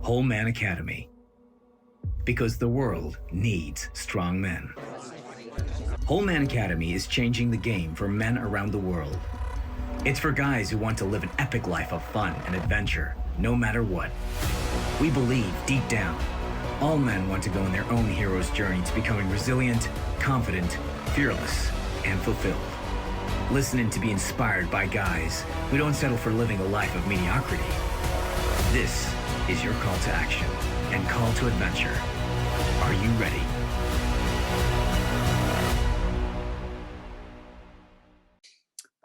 Whole Man Academy. Because the world needs strong men. Whole Man Academy is changing the game for men around the world. It's for guys who want to live an epic life of fun and adventure, no matter what. We believe deep down, all men want to go on their own hero's journey to becoming resilient, confident, fearless, and fulfilled. Listen in to be inspired by guys who don't settle for living a life of mediocrity. This is your call to action and call to adventure. Are you ready?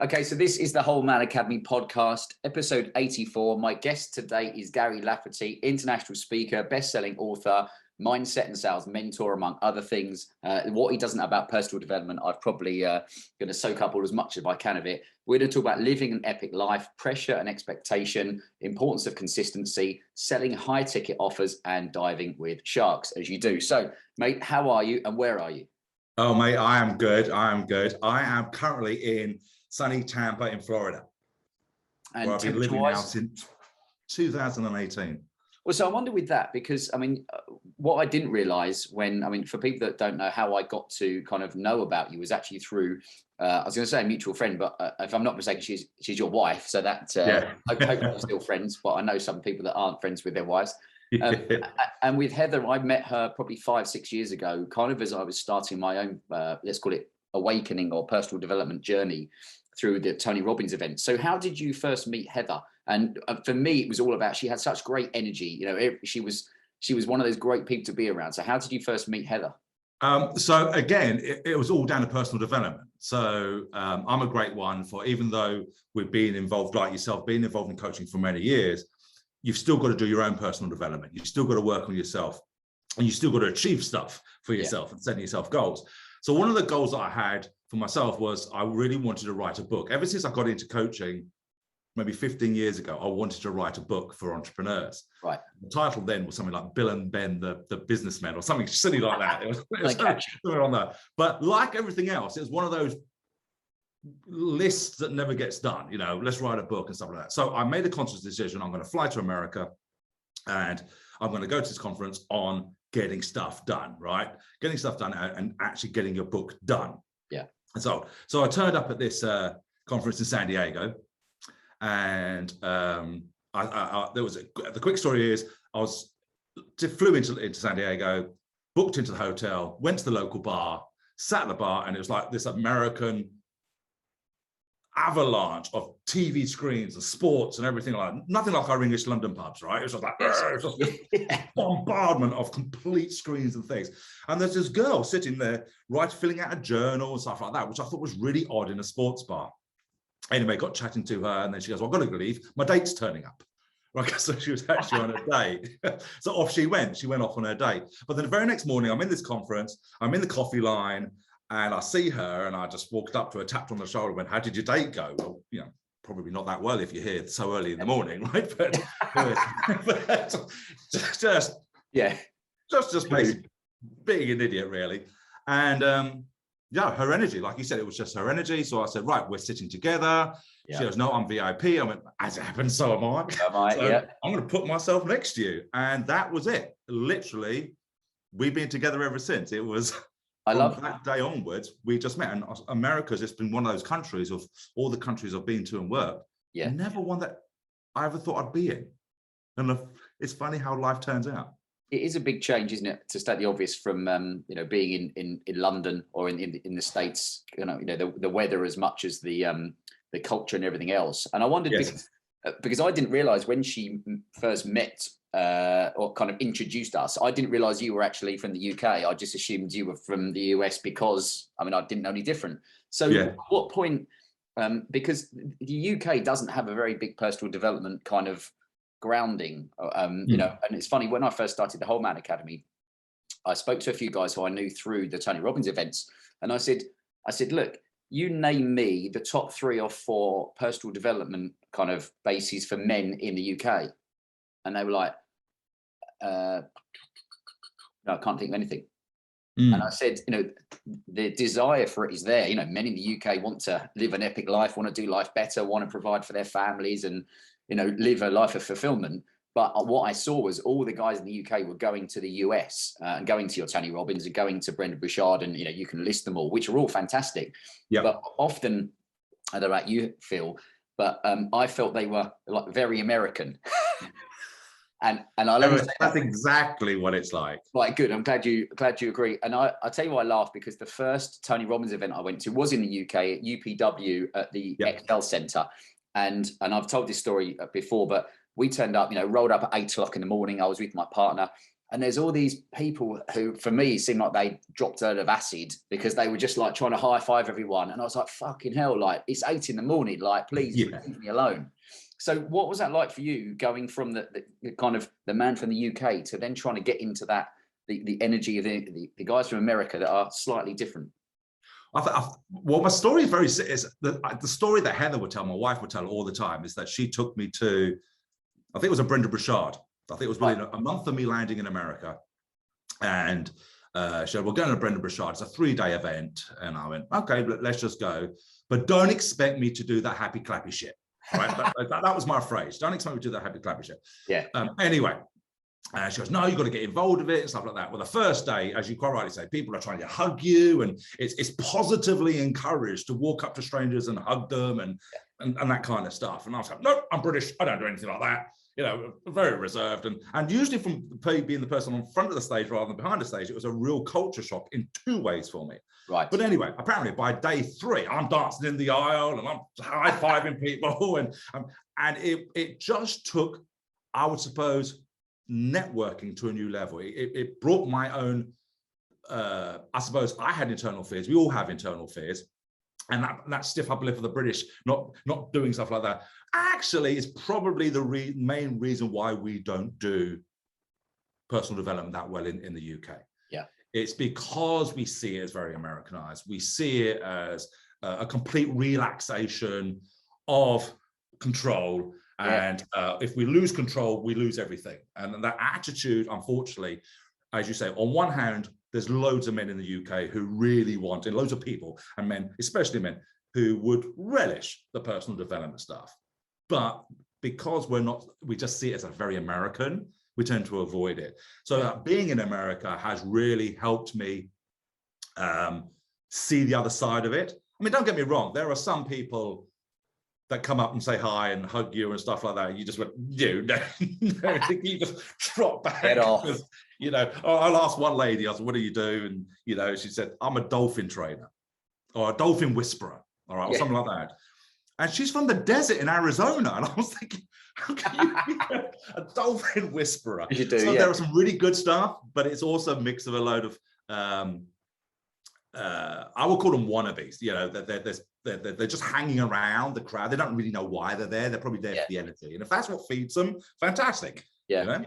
Okay, so this is the Whole Man Academy podcast, episode 84. My guest today is Gary Lafferty, international speaker, best-selling author, mindset and sales mentor, among other things. What he doesn't know about personal development, I've probably going to soak up all as much as I can of it. We're going to talk about living an epic life, pressure and expectation, importance of consistency, selling high-ticket offers, and diving with sharks, as you do. So, mate, how are you and where are you? Oh, mate, I am good. I am currently in sunny Tampa in Florida, And where I've been living now since 2018. Well, so I wonder with that, because, I mean, what I didn't realize for people that don't know how I got to kind of know about you was actually through, I was going to say a mutual friend, but if I'm not mistaken, she's your wife. So that, I hope we're still friends, but I know some people that aren't friends with their wives. And with Heather, I met her probably 5-6 years ago, kind of as I was starting my own, let's call it awakening or personal development journey through the Tony Robbins event. So how did you first meet Heather? And for me, it was all about, she had such great energy. You know, she was one of those great people to be around. So how did you first meet Heather? So again, it was all down to personal development. So I'm a great one for, even though we've been involved, like yourself, being involved in coaching for many years, you've still got to do your own personal development. You've still got to work on yourself, and you still got to achieve stuff for yourself and setting yourself goals. So one of the goals that I had for myself was I really wanted to write a book. Ever since I got into coaching, maybe 15 years ago, I wanted to write a book for entrepreneurs. Right. The title then was something like Bill and Ben, the businessmen, or something silly like that. It was something on that. But like everything else, it was one of those lists that never gets done. You know, let's write a book and stuff like that. So I made a conscious decision. I'm going to fly to America, and I'm going to go to this conference on getting stuff done, right? Getting stuff done and actually getting your book done. Yeah. And so I turned up at this conference in San Diego, and there was the quick story is I flew into San Diego, booked into the hotel, went to the local bar, sat at the bar, and it was like this American avalanche of TV screens and sports and everything, like nothing like our English London pubs, right? It was just like bombardment of complete screens and things. And there's this girl sitting there, filling out a journal and stuff like that, which I thought was really odd in a sports bar. Anyway, got chatting to her, and then she goes, well, I've got to leave. My date's turning up. Right, so she was actually on a date. So off she went. She went off on her date. But then the very next morning, I'm in this conference, I'm in the coffee line, and I see her, and I just walked up to her, tapped on the shoulder, and went, how did your date go? Well, you know, probably not that well if you're here so early in the morning, right? But just basically being an idiot, really. And yeah, her energy, like you said, it was just her energy. So I said, right, we're sitting together. Yeah. She goes, no, I'm VIP. I went, as it happens, so am I. So I'm going to put myself next to you. And that was it. Literally, we've been together ever since. It was, I love that day onwards, we just met. And America's just been one of those countries, of all the countries I've been to and worked, never one that I ever thought I'd be in. And it's funny how life turns out. It is a big change, isn't it, to state the obvious, from being in London or in the States. The weather as much as the culture and everything else. And I wondered, because I didn't realize when she first met or kind of introduced us, I didn't realize you were actually from the UK. I just assumed you were from the US because I didn't know any different. So at what point? Because the UK doesn't have a very big personal development kind of grounding, and it's funny, when I first started the Whole Man Academy, I spoke to a few guys who I knew through the Tony Robbins events, and I said, look, you name me the top 3 or 4 personal development kind of bases for men in the UK, and they were like, no, I can't think of anything. And I said, the desire for it is there. Men in the UK want to live an epic life, want to do life better, want to provide for their families, and live a life of fulfillment. But what I saw was all the guys in the UK were going to the US and going to your Tony Robbins and going to Brendan Burchard, and you can list them all, which are all fantastic. Yeah. But often, I don't know about you, Phil, but I felt they were like very American. and I love that's exactly what it's like. Right, good. I'm glad you agree. And I tell you why I laugh, because the first Tony Robbins event I went to was in the UK at UPW at the Excel Centre. And I've told this story before, but we turned up, rolled up at 8 o'clock in the morning. I was with my partner, and there's all these people who, for me, seemed like they dropped out of acid, because they were just like trying to high five everyone. And I was like, fucking hell, like it's 8 in the morning, like please leave me alone. So what was that like for you, going from the kind of the man from the UK to then trying to get into that, the energy of the guys from America that are slightly different? Well, my story is the story that Heather would tell, my wife would tell all the time, is that she took me to, I think it was a Brendan Burchard. I think it was really a month of me landing in America. And she said, we're going to Brendan Burchard. It's a 3-day event. And I went, okay, let's just go. But don't expect me to do that happy clappy shit. Right? that was my phrase. Don't expect me to do that happy clappy shit. Yeah. Anyway, she goes, no, you've got to get involved with it and stuff like that. Well, the first day, as you quite rightly say, people are trying to hug you, and it's positively encouraged to walk up to strangers and hug them and that kind of stuff. And I was like, no, I'm British. I don't do anything like that. Very reserved. And usually from being the person on front of the stage rather than behind the stage, it was a real culture shock in 2 ways for me. Right. But anyway, apparently by day 3, I'm dancing in the aisle and I'm high-fiving people. And it just took, I would suppose, networking to a new level. It brought my own, I suppose I had internal fears. We all have internal fears. And that stiff upper lip of the British, not doing stuff like that, actually is probably the main reason why we don't do personal development that well in the UK. Yeah, it's because we see it as very Americanized. We see it as a complete relaxation of control. And if we lose control, we lose everything. And that attitude, unfortunately, as you say, on one hand, there's loads of men in the UK who really want, and loads of people and men, especially men, who would relish the personal development stuff. But because we just see it as a very American, we tend to avoid it. So being in America has really helped me see the other side of it. I mean, don't get me wrong, there are some people that come up and say hi and hug you and stuff like that. You just went, you just drop back. Get off. I'll ask one lady, I said, what do you do? And, she said, I'm a dolphin trainer or a dolphin whisperer, all right, or something like that. And she's from the desert in Arizona. And I was thinking, how can you be a dolphin whisperer? You do, so there are some really good stuff, but it's also a mix of a load of, I would call them wannabes. They're just hanging around the crowd. They don't really know why they're there. They're probably there for the energy. And if that's what feeds them, fantastic. Yeah.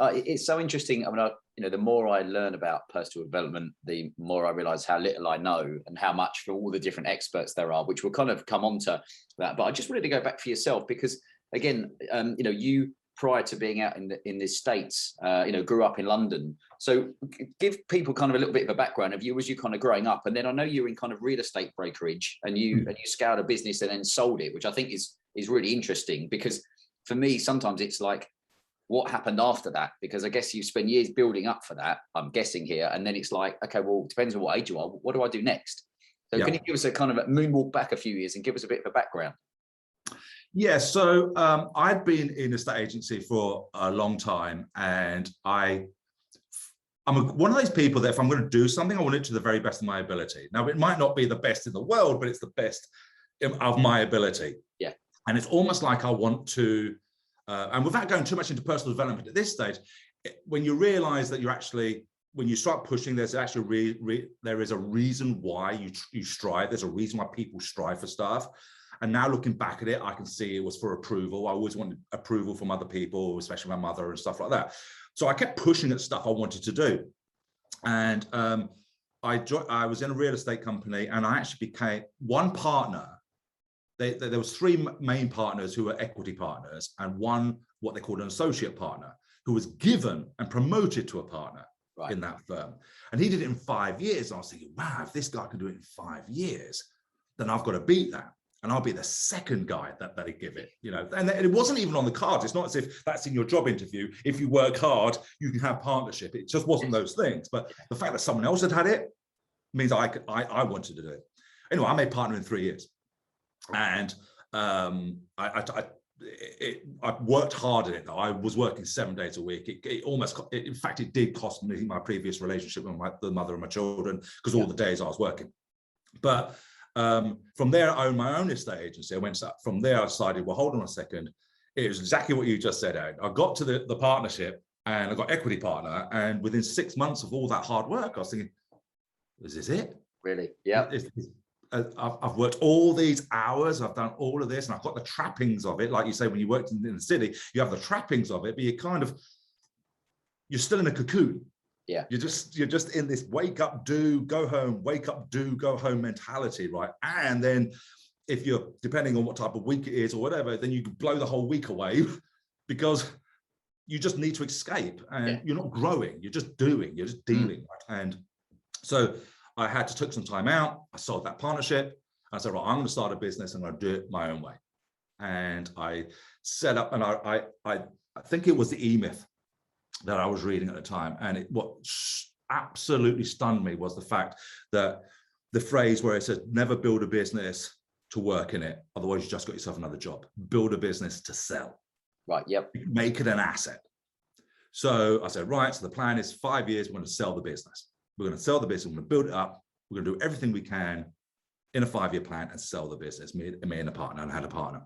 It's so interesting. I mean, the more I learn about personal development, the more I realize how little I know and how much for all the different experts there are, which will kind of come on to that. But I just wanted to go back for yourself because, again, you, prior to being out in the States, grew up in London. So give people kind of a little bit of a background of you as you kind of growing up. And then I know you were in kind of real estate brokerage and you scaled a business and then sold it, which I think is really interesting because for me, sometimes it's like, what happened after that? Because I guess you spend years building up for that, I'm guessing here. And then it's like, okay, well, it depends on what age you are. What do I do next? So can you give us a kind of a moonwalk back a few years and give us a bit of a background? Yeah, so I'd been in a estate agency for a long time, and I'm one of those people that if I'm going to do something, I want it to the very best of my ability. Now, it might not be the best in the world, but it's the best of my ability. Yeah. And it's almost like I want to, and without going too much into personal development at this stage, when you realize that you're actually, when you start pushing, there's actually there is a reason why you strive. There's a reason why people strive for stuff. And now looking back at it, I can see it was for approval. I always wanted approval from other people, especially my mother and stuff like that. So I kept pushing at stuff I wanted to do. And I was in a real estate company and I actually became one partner. There was 3 main partners who were equity partners and one, what they called an associate partner, who was given and promoted to a partner in that firm. And he did it in 5 years. And I was thinking, wow, if this guy can do it in 5 years, then I've got to beat that. and I'll be the second guy that they give it, you know. And it wasn't even on the cards. It's not as if that's in your job interview. If you work hard, you can have partnership. It just wasn't those things. But the fact that someone else had it means I wanted to do it. Anyway, I made partner in 3 years, and I worked hard at it. Though I was working 7 days a week. In fact, it did cost me my previous relationship with the mother of my children, because all the days I was working. But from there, I owned my own estate agency. From there, I decided, well, hold on a second. It was exactly what you just said, Aaron. I got to the partnership, and I got equity partner. And within 6 months of all that hard work, I was thinking, is this it? Really? Yeah. I've worked all these hours. I've done all of this, and I've got the trappings of it. Like you say, when you worked in the city, you have the trappings of it, but you're still in a cocoon. Yeah. You're just in this wake up, do, go home, wake up, do, go home mentality, right? And then if you're, depending on what type of week it is or whatever, then you blow the whole week away because you just need to escape, and you're not growing, you're just doing, you're just dealing. Right? And so I had to take some time out. I sold that partnership. I said, right, I'm going to start a business and I'm going to do it my own way. And I set up, and I think it was the E-Myth that I was reading at the time. And what absolutely stunned me was the fact that the phrase where it says, never build a business to work in it. Otherwise, you just got yourself another job. Build a business to sell. Right. Yep. Make it an asset. So I said, right, so the plan is 5 years, we're going to sell the business. We're going to sell the business. We're going to build it up. We're going to do everything we can in a 5-year plan and sell the business. Me and a partner, and I had a partner.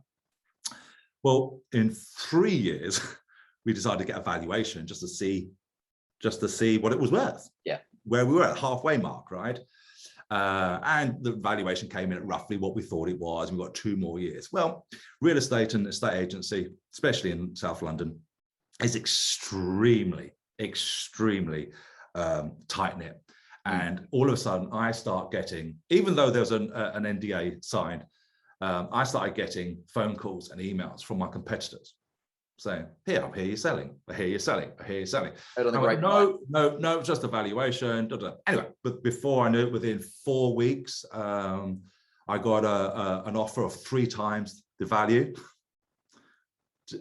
Well, in 3 years, we decided to get a valuation just to see what it was worth. Yeah. Where we were at the halfway mark, right? And the valuation came in at roughly what we thought it was. We've got 2 more years. Well, real estate and estate agency, especially in South London, is extremely tight-knit. And all of a sudden I start getting, even though there's an NDA signed, I started getting phone calls and emails from my competitors saying, here, I hear you're selling, I hear you're selling, I hear you're selling. No, just a valuation. Anyway, but before I knew it, within 4 weeks, I got an offer of 3 times the value.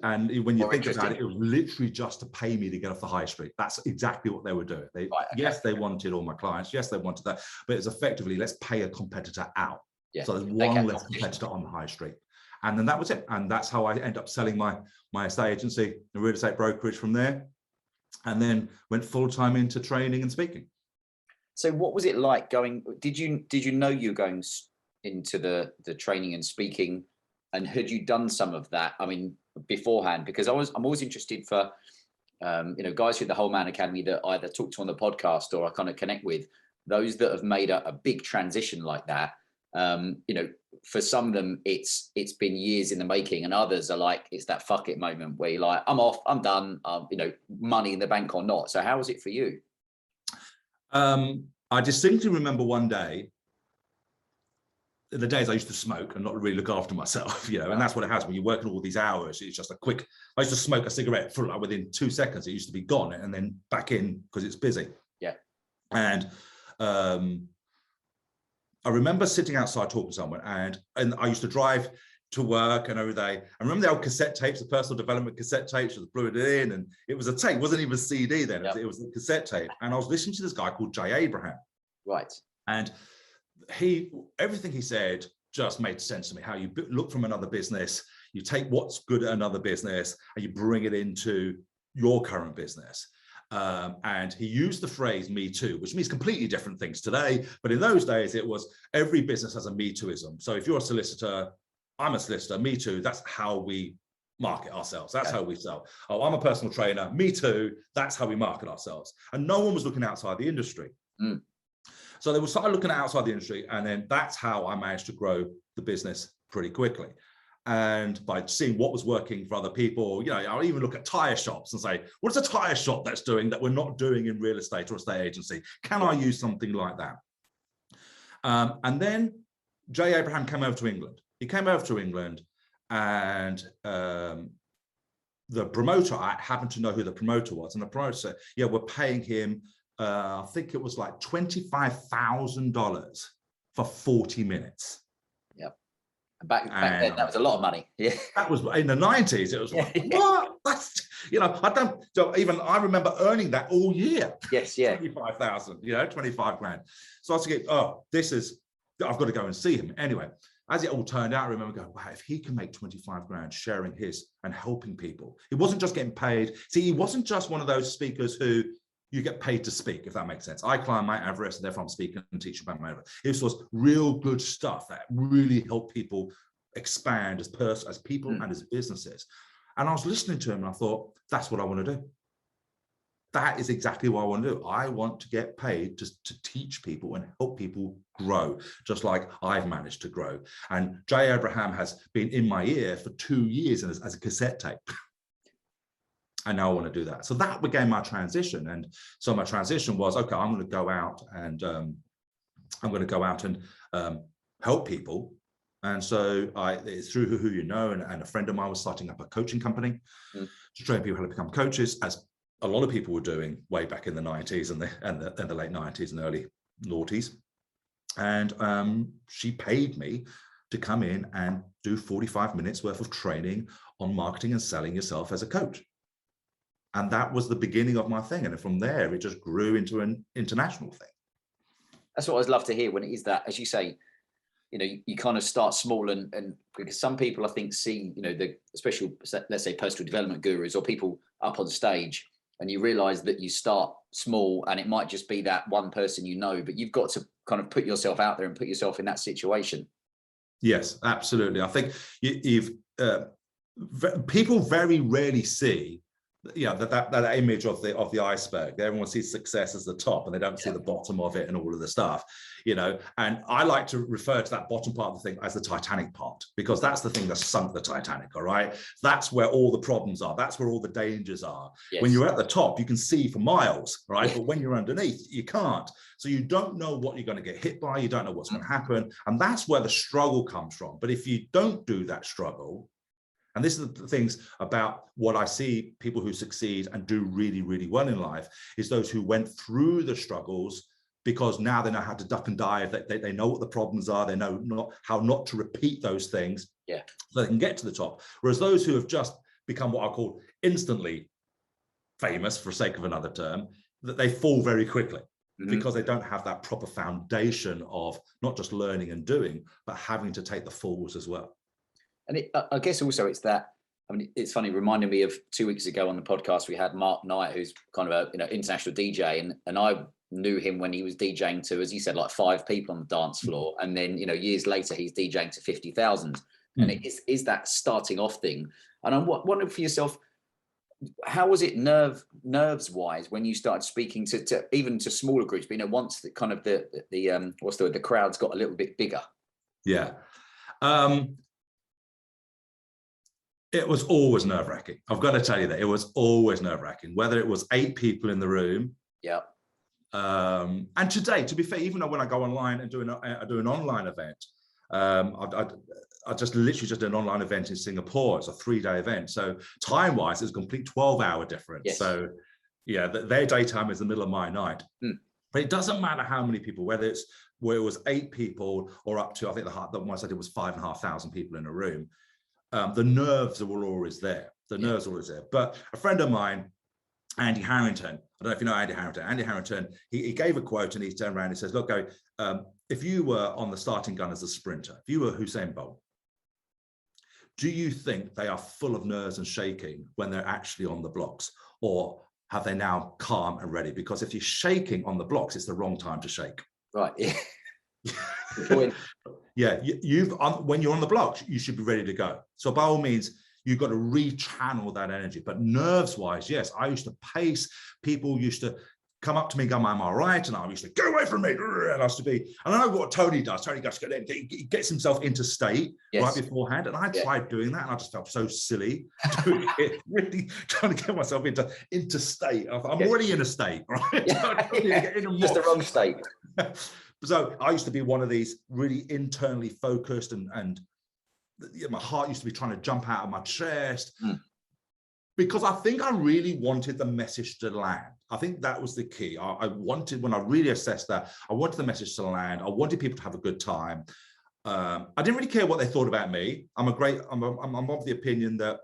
And when you think about it, it was literally just to pay me to get off the high street. That's exactly what they were doing. Yes, they wanted all my clients. Yes, they wanted that. But it's effectively, let's pay a competitor out. Yeah, so there's one less competitor on the high street. And then that was it. And that's how I end up selling my estate agency, the real estate brokerage from there. And then went full-time into training and speaking. So what was it like going, did you know you were going into the training and speaking, and had you done some of that? I mean, beforehand, because I'm always interested for guys through the Whole Man Academy that I either talk to on the podcast or I kind of connect with, those that have made a big transition like that. For some of them it's been years in the making, and others are like, it's that fuck it moment where you're like, I'm off, I'm done, money in the bank or not. So how was it for you? I distinctly remember one day, the days I used to smoke and not really look after myself, and that's what it has when you're working all these hours. It's just I used to smoke a cigarette for like within 2 seconds. It used to be gone and then back in because it's busy. Yeah. And I remember sitting outside talking to someone, and I used to drive to work and every day. I remember the old cassette tapes, the personal development cassette tapes, just blew it in, and it was a tape, it wasn't even a CD then. Yep. It was a cassette tape. And I was listening to this guy called Jay Abraham. Right. And everything he said just made sense to me. How you look from another business, you take what's good at another business and you bring it into your current business. And he used the phrase "me too," which means completely different things today. But in those days, it was every business has a "me tooism." So if you're a solicitor, I'm a solicitor, me too. That's how we market ourselves. That's how we sell. Oh, I'm a personal trainer, me too. That's how we market ourselves. And no one was looking outside the industry. Mm. So they started looking outside the industry, and then that's how I managed to grow the business pretty quickly. And by seeing what was working for other people, I'll even look at tire shops and say, what's a tire shop that's doing that we're not doing in real estate or estate agency? Can I use something like that? And then Jay Abraham came over to England. He came over to England, and the promoter, I happened to know who the promoter was. And the promoter said, yeah, we're paying him, I think it was like $25,000 for 40 minutes. Yep. Back then, that was a lot of money. Yeah, that was in the 90s. It was like, what? That's, I remember earning that all year. Yes, yeah, 25,000. 25 grand. So I was thinking, I've got to go and see him anyway. As it all turned out, I remember going, wow, if he can make 25 grand sharing his and helping people, he wasn't just getting paid. See, he wasn't just one of those speakers who you get paid to speak, if that makes sense. I climb Mount Everest, and therefore I'm speaking and teaching about Mount Everest. This was real good stuff that really helped people expand as people and as businesses. And I was listening to him and I thought, that's what I want to do. That is exactly what I want to do. I want to get paid to teach people and help people grow, just like I've managed to grow. And Jay Abraham has been in my ear for 2 years as a cassette tape. And now I want to do that. So that became my transition. And so my transition was, okay, I'm going to go out and help people. And so it's through Who You Know, and a friend of mine was starting up a coaching company to train people how to become coaches, as a lot of people were doing way back in the 90s and the late 90s and early noughties. And she paid me to come in and do 45 minutes worth of training on marketing and selling yourself as a coach. And that was the beginning of my thing. And from there, it just grew into an international thing. That's what I always love to hear, when it is that, as you say, you kind of start small, and because some people, I think, see, the especially, let's say, personal development gurus or people up on stage, and you realize that you start small and it might just be that one person, but you've got to kind of put yourself out there and put yourself in that situation. Yes, absolutely. I think people very rarely see that image of the iceberg. Everyone sees success as the top, and they don't see the bottom of it and all of the stuff, and I like to refer to that bottom part of the thing as the Titanic part, because that's the thing that sunk the Titanic. All right, that's where all the problems are, that's where all the dangers are. When you're at the top, you can see for miles, right? But when you're underneath, you can't. So you don't know what you're going to get hit by, you don't know what's going to happen, and that's where the struggle comes from. But if you don't do that struggle, and this is the things about what I see people who succeed and do really, really well in life, is those who went through the struggles, because now they know how to duck and dive. They know what the problems are. They know how not to repeat those things. So they can get to the top. Whereas those who have just become what I call instantly famous, for sake of another term, that they fall very quickly because they don't have that proper foundation of not just learning and doing, but having to take the falls as well. And I guess also it's that, it's funny, reminding me of 2 weeks ago on the podcast, we had Mark Knight, who's kind of a international DJ, and I knew him when he was DJing to, as you said, like 5 people on the dance floor, and then years later he's DJing to 50,000. And it is that starting off thing. And I'm wondering for yourself, how was it nerves wise when you started speaking to even to smaller groups? But once the kind of the crowds got a little bit bigger. It was always nerve-wracking. I've got to tell you that it was always nerve-wracking, whether it was 8 people in the room. And today, to be fair, even though when I go online and do an online event, I just literally did an online event in Singapore. It's a 3-day event. So time-wise, it's a complete 12-hour difference. So their daytime is the middle of my night. But it doesn't matter how many people, whether it was 8 people or up to, I think the one I did was 5,500 people in a room. The nerves were always there. But a friend of mine, Andy Harrington, I don't know if you know Andy Harrington. Andy Harrington, he gave a quote, and he turned around and he says, look, Gary, if you were on the starting gun as a sprinter, if you were Usain Bolt, do you think they are full of nerves and shaking when they're actually on the blocks? Or have they now calm and ready? Because if you're shaking on the blocks, it's the wrong time to shake. Right. When you're on the blocks, you should be ready to go. So by all means, you've got to rechannel that energy. But nerves wise, yes, I used to pace. People used to come up to me, go, am I right? And I used to get away from me. And I used to be, and I know what Tony does. Tony he gets himself into state right beforehand. And I tried doing that, and I just felt so silly doing it, really trying to get myself into state. I'm already in a state, right? Just the wrong state. So I used to be one of these really internally focused, and my heart used to be trying to jump out of my chest because I think I really wanted the message to land. I think that was the key. I wanted, when I really assessed that, I wanted the message to land. I wanted people to have a good time. I didn't really care what they thought about me. I'm of the opinion that,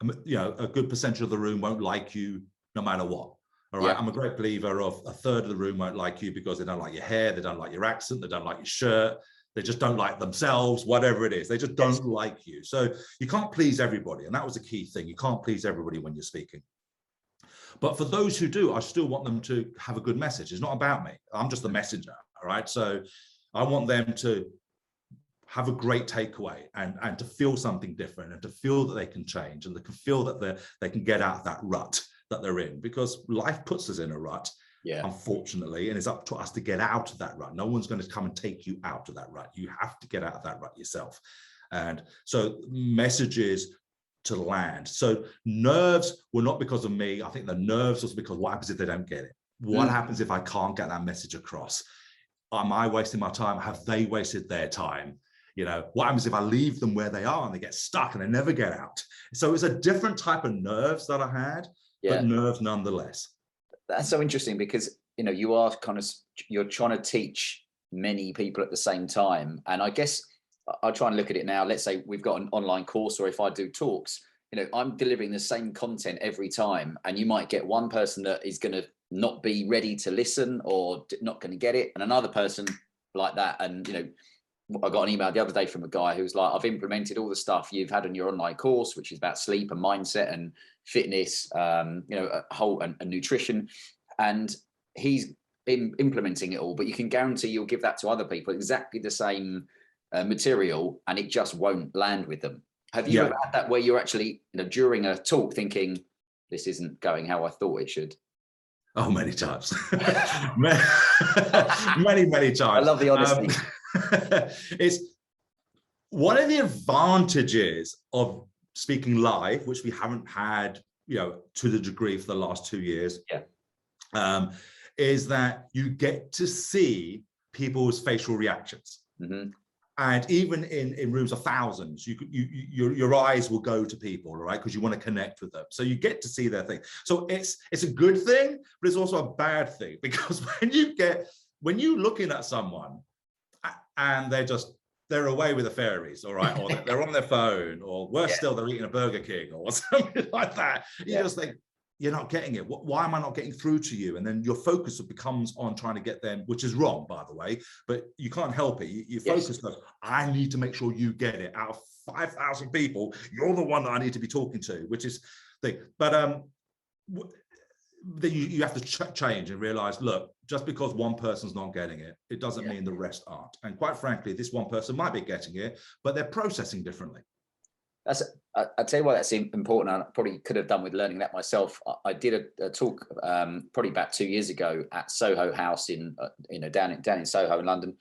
a good percentage of the room won't like you no matter what. All right. Yeah. I'm a great believer of a third of the room won't like you because they don't like your hair, they don't like your accent, they don't like your shirt, they just don't like themselves, whatever it is. They just don't like you. So you can't please everybody. And that was a key thing. You can't please everybody when you're speaking. But for those who do, I still want them to have a good message. It's not about me. I'm just the messenger. All right. So I want them to have a great takeaway and to feel something different and to feel that they can change and they can feel that they can get out of that rut that they're in, because life puts us in a rut, unfortunately, and it's up to us to get out of that rut. No one's going to come and take you out of that rut. You have to get out of that rut yourself. And so messages to land. So nerves were not because of me. I think the nerves was because what happens if they don't get it? What happens if I can't get that message across? Am I wasting my time? Have they wasted their time? What happens if I leave them where they are and they get stuck and they never get out? So it's a different type of nerves that I had, but nerves nonetheless. That's so interesting because, you are you're trying to teach many people at the same time. And I guess I'll try and look at it now. Let's say we've got an online course, or if I do talks, I'm delivering the same content every time. And you might get one person that is going to not be ready to listen or not going to get it, and another person like that. And, I got an email the other day from a guy who's like, I've implemented all the stuff you've had on your online course, which is about sleep and mindset and fitness, and nutrition. And he's implementing it all, but you can guarantee you'll give that to other people, exactly the same material, and it just won't land with them. Have you ever had that where you're actually, during a talk thinking, this isn't going how I thought it should? Oh, many times. many times. I love the honesty. It's one of the advantages of speaking live, which we haven't had, to the degree for the last 2 years, is that you get to see people's facial reactions. And even in rooms of thousands, your eyes will go to people, right? Because you want to connect with them. So you get to see their thing. So it's a good thing, but it's also a bad thing, because when you're looking at someone and they're away with the fairies, all right, or they're on their phone, or worse still, they're eating a Burger King or something like that. You just think, you're not getting it. Why am I not getting through to you? And then your focus becomes on trying to get them, which is wrong, by the way, but you can't help it. You focus on, I need to make sure you get it. Out of 5,000 people, you're the one that I need to be talking to, which is the thing. But then you have to change and realize, look, just because one person's not getting it, it doesn't mean the rest aren't. And quite frankly, this one person might be getting it, but they're processing differently. I'll tell you why that's important. I probably could have done with learning that myself. I did a talk probably about 2 years ago at Soho House in down in Soho in London,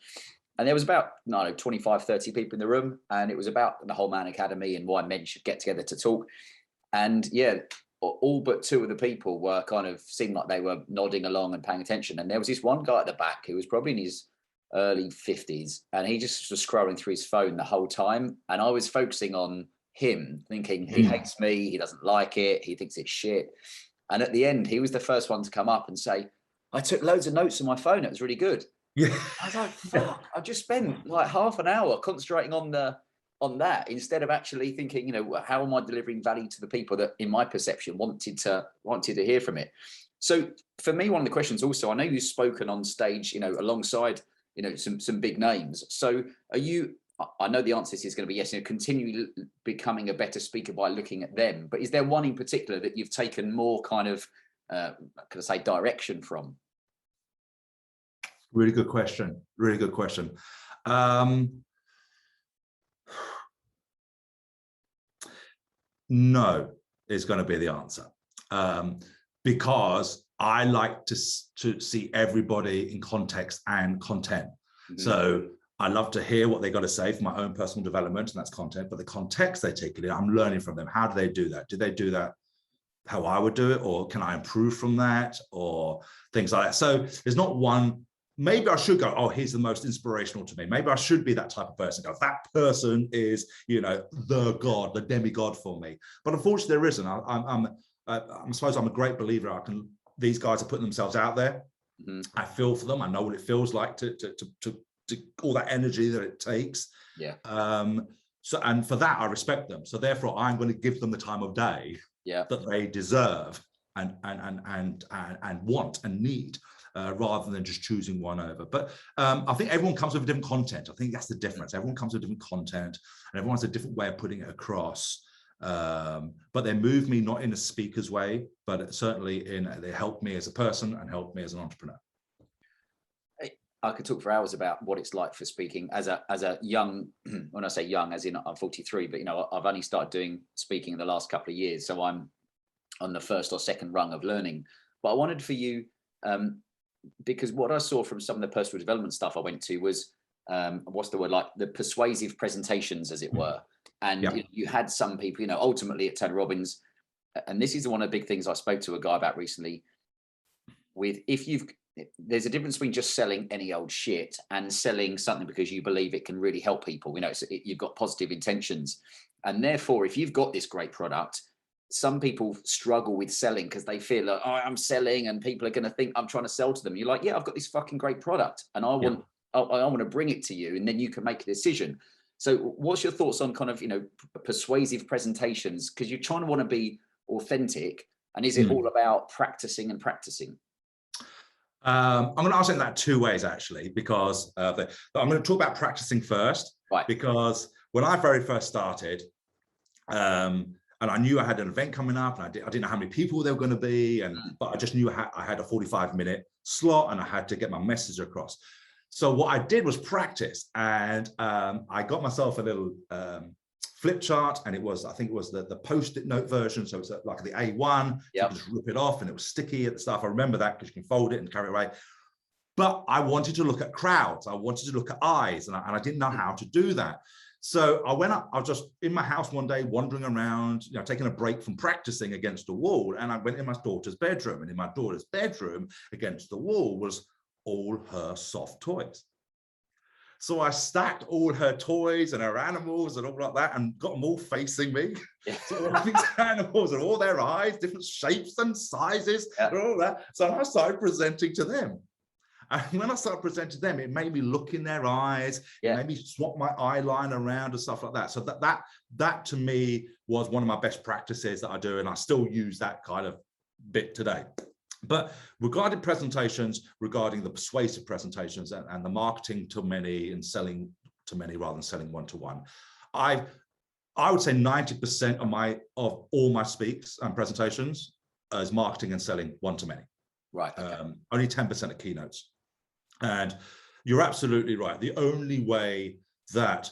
and there was about 25, 30 people in the room, and it was about the Whole Man Academy and why men should get together to talk. And all but two of the people were seemed like they were nodding along and paying attention. And there was this one guy at the back who was probably in his early 50s, and he just was scrolling through his phone the whole time. And I was focusing on him, thinking he hates me, he doesn't like it, he thinks it's shit. And at the end, he was the first one to come up and say, I took loads of notes on my phone, it was really good. I was like, fuck, I just spent like half an hour concentrating on that instead of actually thinking, how am I delivering value to the people that, in my perception, wanted to hear from it. So for me, one of the questions also, I know you've spoken on stage, alongside, some big names. So I know the answer is going to be yes, continue becoming a better speaker by looking at them. But is there one in particular that you've taken more direction from? Really good question. Really good question. No is going to be the answer, because I like to see everybody in context and content. So I love to hear what they got to say for my own personal development, and that's content, but the context they take it in, I'm learning from them. How do they do that? Did they do that how I would do it? Or can I improve from that? Or things like that. So there's not one, maybe I should go, oh, he's the most inspirational to me. Maybe I should be that type of person. Go, that person is, the God, the demigod for me. But unfortunately there isn't. I suppose I'm a great believer. These guys are putting themselves out there. I feel for them. I know what it feels like to all that energy that it takes. Yeah. So, and for that, I respect them. So therefore, I'm going to give them the time of day that they deserve and want and need, rather than just choosing one over. But I think everyone comes with a different content. I think that's the difference. Everyone comes with different content, and everyone has a different way of putting it across. But they move me not in a speaker's way, but certainly they help me as a person and help me as an entrepreneur. I could talk for hours about what it's like for speaking as a young, when I say young, as in I'm 43, but I've only started doing speaking in the last couple of years. So I'm on the first or second rung of learning. But I wanted for you, because what I saw from some of the personal development stuff I went to was, what's the word, like the persuasive presentations, as it were. And you had some people, ultimately at Tony Robbins, and this is one of the big things I spoke to a guy about recently, there's a difference between just selling any old shit and selling something because you believe it can really help people. You've got positive intentions. And therefore, if you've got this great product, some people struggle with selling because they feel like, oh, I'm selling and people are going to think I'm trying to sell to them. You're like, yeah, I've got this fucking great product and I want to bring it to you, and then you can make a decision. So what's your thoughts on kind of, persuasive presentations? Because you're trying to want to be authentic. And is it all about practicing and practicing? I'm going to answer that two ways, actually, because I'm going to talk about practicing first, right? Because when I very first started, and I knew I had an event coming up, and I didn't know how many people there were going to be, but I just knew I had a 45-minute slot, and I had to get my message across. So what I did was practice, and I got myself a little flip chart, and I think it was the post-it note version. So it's like the A1, you could just rip it off, and it was sticky at the stuff. I remember that because you can fold it and carry it away. But I wanted to look at crowds. I wanted to look at eyes, and I didn't know how to do that. So I went up, I was just in my house one day, wandering around, taking a break from practicing against a wall. And I went in my daughter's bedroom, and in my daughter's bedroom against the wall was all her soft toys. So I stacked all her toys and her animals and all like that, and got them all facing me. So all these animals and all their eyes, different shapes and sizes, and all that. So I started presenting to them. And when I started presenting to them, it made me look in their eyes, it made me swap my eyeline around and stuff like that. So that to me was one of my best practices that I do, and I still use that kind of bit today. But regarding presentations, regarding the persuasive presentations and the marketing to many and selling to many rather than selling one-to-one, I would say 90% of all my speaks and presentations is marketing and selling one-to-many. Right. Okay. Only 10% of keynotes. And you're absolutely right. The only way that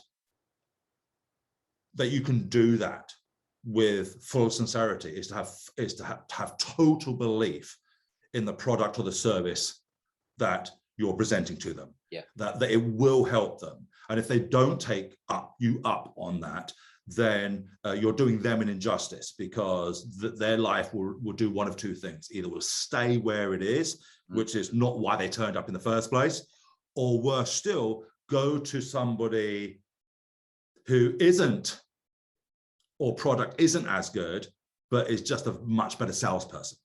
you can do that with full sincerity is to have total belief in the product or the service that you're presenting to them, that it will help them. And if they don't take you up on that, then you're doing them an injustice, because their life will do one of two things. Either will stay where it is, which is not why they turned up in the first place, or worse still, go to somebody who isn't, or product isn't as good, but is just a much better salesperson.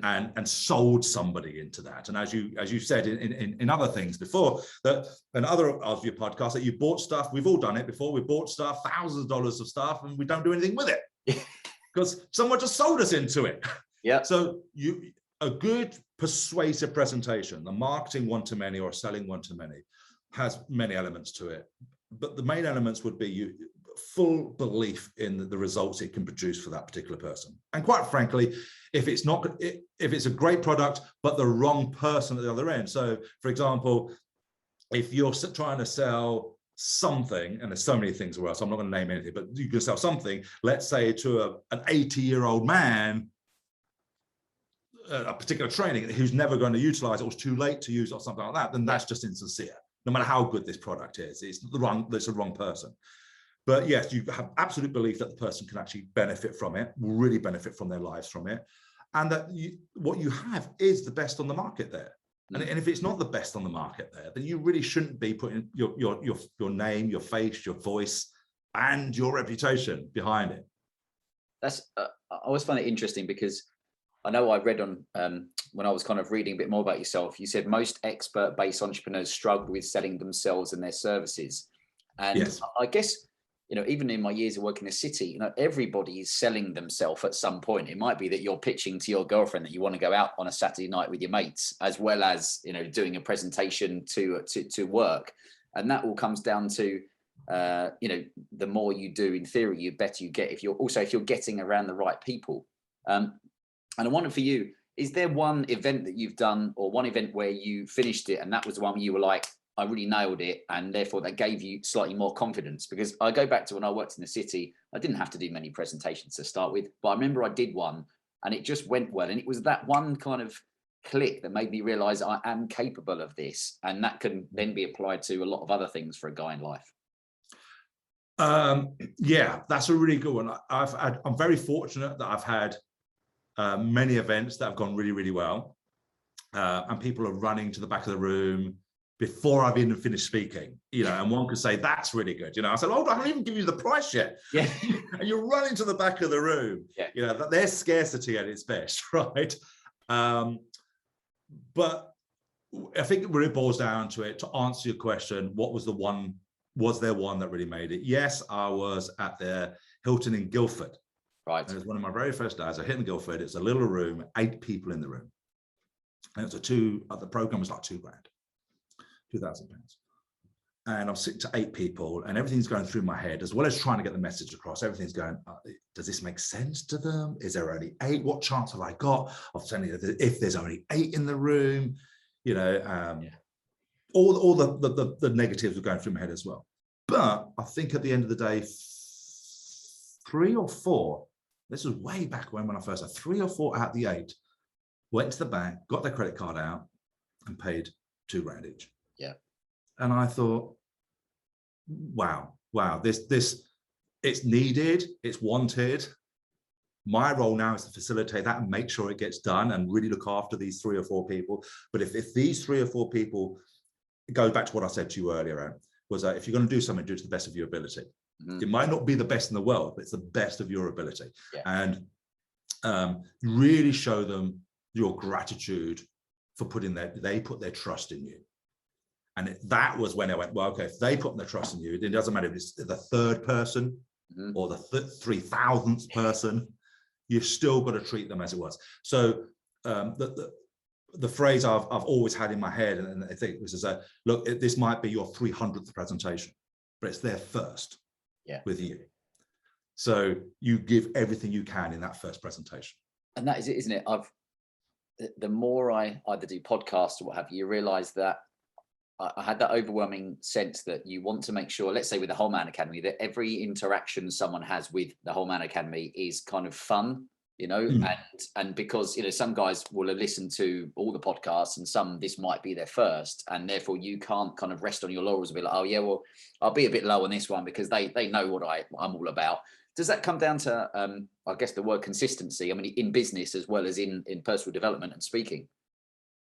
And sold somebody into that. And as you said in other things before, that in other of your podcasts, that you bought stuff, we've all done it before, we bought stuff, thousands of dollars of stuff, and we don't do anything with it because someone just sold us into it. So a good persuasive presentation, the marketing one-to-many or selling one-to-many, has many elements to it. But the main elements would be full belief in the results it can produce for that particular person. And quite frankly, if it's a great product, but the wrong person at the other end. So for example, if you're trying to sell something, and there's so many things around, so I'm not going to name anything, but you can sell something, let's say to an 80-year-old man, a particular training who's never going to utilize it, or it's too late to use it or something like that, then that's just insincere. No matter how good this product is, it's the wrong person. But yes, you have absolute belief that the person can actually benefit from it, will really benefit from their lives from it, and that what you have is the best on the market there. And if it's not the best on the market there, then you really shouldn't be putting your name, your face, your voice, and your reputation behind it. That's I always find it interesting, because I know I read on when I was kind of reading a bit more about yourself, you said most expert-based entrepreneurs struggle with selling themselves and their services. And Yes. I guess, you know, even in my years of working in the city, you know, everybody is selling themselves at some point. It might be that you're pitching to your girlfriend that you want to go out on a Saturday night with your mates, as well as, you know, doing a presentation to work. And that all comes down to, you know, the more you do in theory, the better you get if you're getting around the right people. And I wonder for you, is there one event that you've done or one event where you finished it and that was the one where you were like, I really nailed it, and therefore that gave you slightly more confidence? Because I go back to when I worked in the city, I didn't have to do many presentations to start with, but I remember I did one and it just went well. And it was that one kind of click that made me realize I am capable of this. And that can then be applied to a lot of other things for a guy in life. Yeah, that's a really good one. I'm very fortunate that I've had many events that have gone really, really well. And people are running to the back of the room before I've even finished speaking, you know, and one could say, that's really good. You know, I said, oh, I haven't even given you the price yet. Yeah. And you're running to the back of the room. Yeah. You know, there's scarcity at its best, right? But I think it really boils down to it. To answer your question, what was the one, was there one that really made it? Yes, I was at the Hilton in Guildford. Right. And it was one of my very first days. I hit in Guildford. It's a little room, 8 people in the room. And it was the program was like £2,000, £2,000. And I'm sitting to 8 people and everything's going through my head, as well as trying to get the message across. Everything's going, does this make sense to them? Is there only 8? What chance have I got of telling you if there's only 8 in the room? You know, all the negatives were going through my head as well. But I think at the end of the day, 3 or 4, this was way back when I first had 3 or 4 out of the 8, went to the bank, got their credit card out and paid £2,000 each. Yeah. And I thought, wow, this, it's needed, it's wanted. My role now is to facilitate that and make sure it gets done and really look after these 3 or 4 people. But if these 3 or 4 people, it goes back to what I said to you earlier, was that if you're going to do something, do it to the best of your ability. Mm-hmm. It might not be the best in the world, but it's the best of your ability. Yeah. And really show them your gratitude for they put their trust in you. And that was when I went, well, okay, if they put their trust in you, it doesn't matter if it's the 3rd person mm-hmm. or the 3,000th person, you've still got to treat them as it was. So the phrase I've always had in my head, and I think this is look, this might be your 300th presentation, but it's their first with you. So you give everything you can in that first presentation. And that is it, isn't it? The more I either do podcasts or what have you, you realize that I had that overwhelming sense that you want to make sure, let's say with the Whole Man Academy, that every interaction someone has with the Whole Man Academy is kind of fun, you know, and because, you know, some guys will have listened to all the podcasts and some, this might be their first, and therefore you can't kind of rest on your laurels and be like, oh yeah, well, I'll be a bit low on this one because they know what I'm all about. Does that come down to, I guess, the word consistency? I mean, in business as well as in personal development and speaking.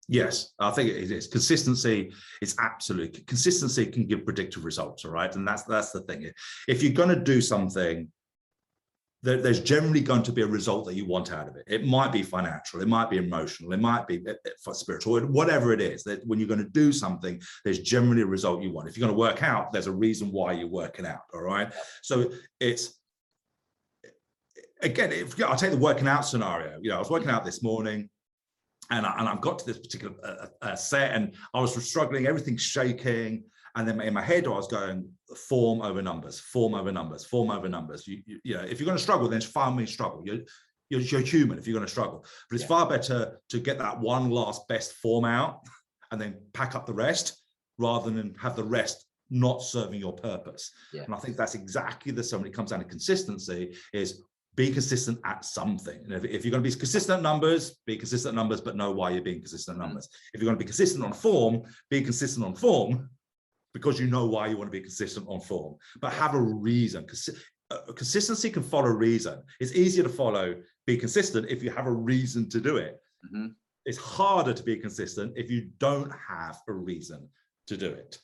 Yes, I think it is. Consistency is absolute. Consistency can give predictive results, all right? And that's the thing. If you're going to do something, there's generally going to be a result that you want out of it. It might be financial, it might be emotional, it might be spiritual, whatever it is. That when you're going to do something, there's generally a result you want. If you're going to work out, there's a reason why you're working out, all right? So it's, again, I'll take the working out scenario. You know, I was working out this morning, and I've got to this particular set, and I was struggling, everything's shaking, and then in my head I was going form over numbers, form over numbers, form over numbers. You know, if you're going to struggle, then find me struggle. You're human if you're going to struggle, but it's far better to get that one last best form out and then pack up the rest, rather than have the rest not serving your purpose. Yeah. And I think that's exactly the same when it comes down to consistency, is be consistent at something. And if you're going to be consistent at numbers, be consistent at numbers, but know why you're being consistent at numbers. If you're going to be consistent on form, be consistent on form, because you know why you want to be consistent on form, but have a reason. Consistency can follow reason. It's easier to follow, be consistent if you have a reason to do it. Mm-hmm. It's harder to be consistent if you don't have a reason to do it.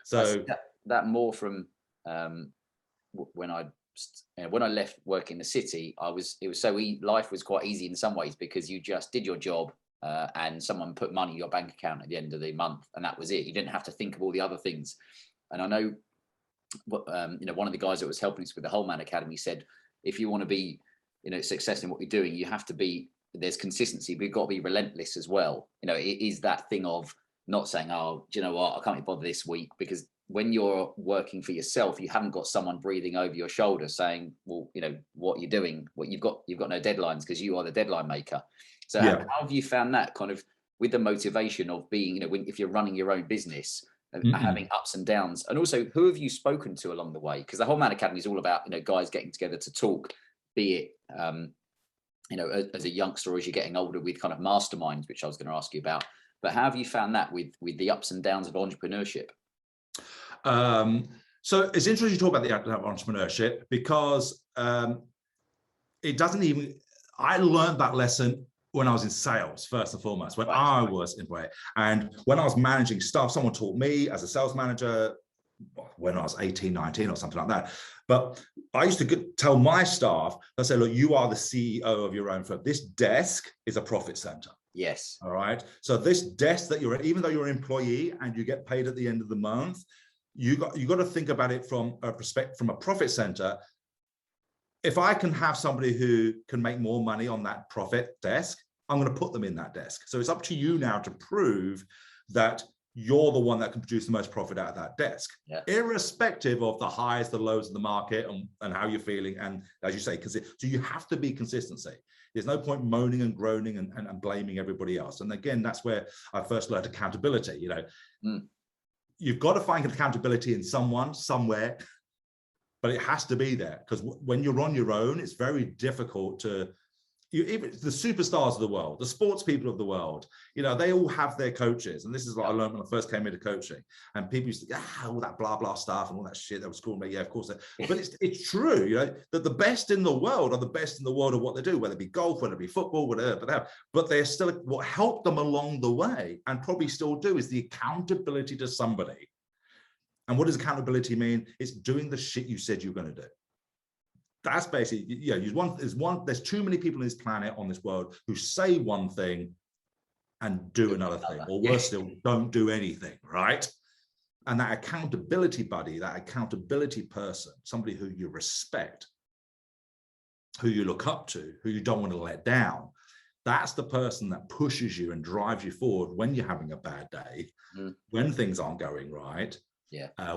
So that more from when I when I left work in the city, life was quite easy in some ways, because you just did your job, and someone put money in your bank account at the end of the month, and that was it. You didn't have to think of all the other things. And I know, one of the guys that was helping us with the Whole Man Academy said, if you want to be, success in what you're doing, you have to be, there's consistency, but you've got to be relentless as well. It is that thing of not saying, oh, do you know what, I can't be bothered this week, because when you're working for yourself, you haven't got someone breathing over your shoulder saying, well, what you're doing, you've got no deadlines, because you are the deadline maker. So how have you found that kind of with the motivation of being, if you're running your own business, having ups and downs, and also who have you spoken to along the way? Because the Whole Man Academy is all about, guys getting together to talk, be it, as a youngster, or as you're getting older, with kind of masterminds, which I was going to ask you about. But how have you found that with the ups and downs of entrepreneurship? So it's interesting you talk about the entrepreneurship, because it doesn't even, I learned that lesson when I was in sales, first and foremost, when I was in play. And when I was managing staff, someone taught me as a sales manager when I was 18, 19 or something like that. But I used to tell my staff, I say, look, you are the CEO of your own firm. This desk is a profit center. Yes. All right. So this desk that you're in, even though you're an employee and you get paid at the end of the month, you got to think about it from a perspective, from a profit center. If I can have somebody who can make more money on that profit desk, I'm going to put them in that desk. So it's up to you now to prove that you're the one that can produce the most profit out of that desk, irrespective of the highs, the lows of the market, and how you're feeling. And as you say, so you have to be consistency. There's no point moaning and groaning and blaming everybody else. And again, that's where I first learned accountability. You've got to find accountability in someone, somewhere, but it has to be there, because when you're on your own, it's very difficult to, even the superstars of the world, the sports people of the world, they all have their coaches. And this is what I learned when I first came into coaching. And people used to, all that blah, blah stuff and all that shit that was called me. Yeah, of course. But it's true, that the best in the world are the best in the world of what they do, whether it be golf, whether it be football, whatever. But they're still, what helped them along the way, and probably still do, is the accountability to somebody. And what does accountability mean? It's doing the shit you said you're going to do. That's basically, there's too many people on this planet, on this world, who say one thing and do another thing, or worse still, don't do anything, right? And that accountability buddy, that accountability person, somebody who you respect, who you look up to, who you don't want to let down, that's the person that pushes you and drives you forward when you're having a bad day, when things aren't going right.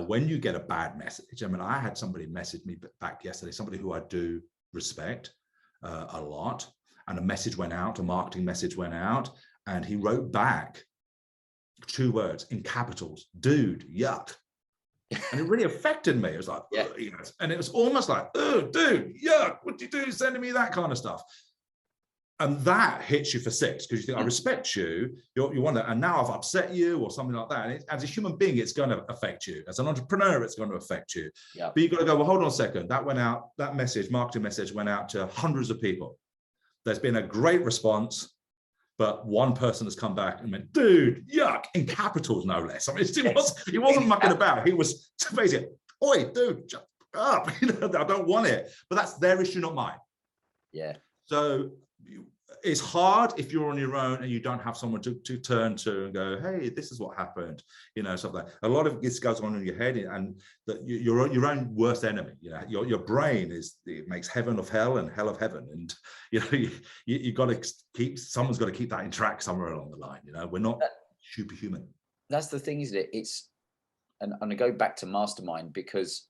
When you get a bad message. I mean, I had somebody message me back yesterday, somebody who I do respect a lot, and a message went out, a marketing message went out, and he wrote back 2 words in capitals: dude, yuck. And it really affected me. It was like, and it was almost like, oh, dude, yuck, what do you do sending me that kind of stuff? And that hits you for 6, because you think, I respect you, you want to, and now I've upset you or something like that. And as a human being, it's going to affect you. As an entrepreneur, it's going to affect you. But you've got to go, well, hold on a second. That went out, that message, marketing message went out to hundreds of people. There's been a great response, but one person has come back and went, dude, yuck, in capitals, no less. I mean, he wasn't mucking about. He was basically, oi, dude, shut up. I don't want it. But that's their issue, not mine. So it's hard if you're on your own and you don't have someone to turn to and go, hey, this is what happened, something like that. A lot of this goes on in your head, and that you're your own worst enemy. Your brain it makes heaven of hell and hell of heaven, and you got to someone's got to keep that in track somewhere along the line. We're not superhuman. That's the thing, isn't it? And I go back to mastermind, because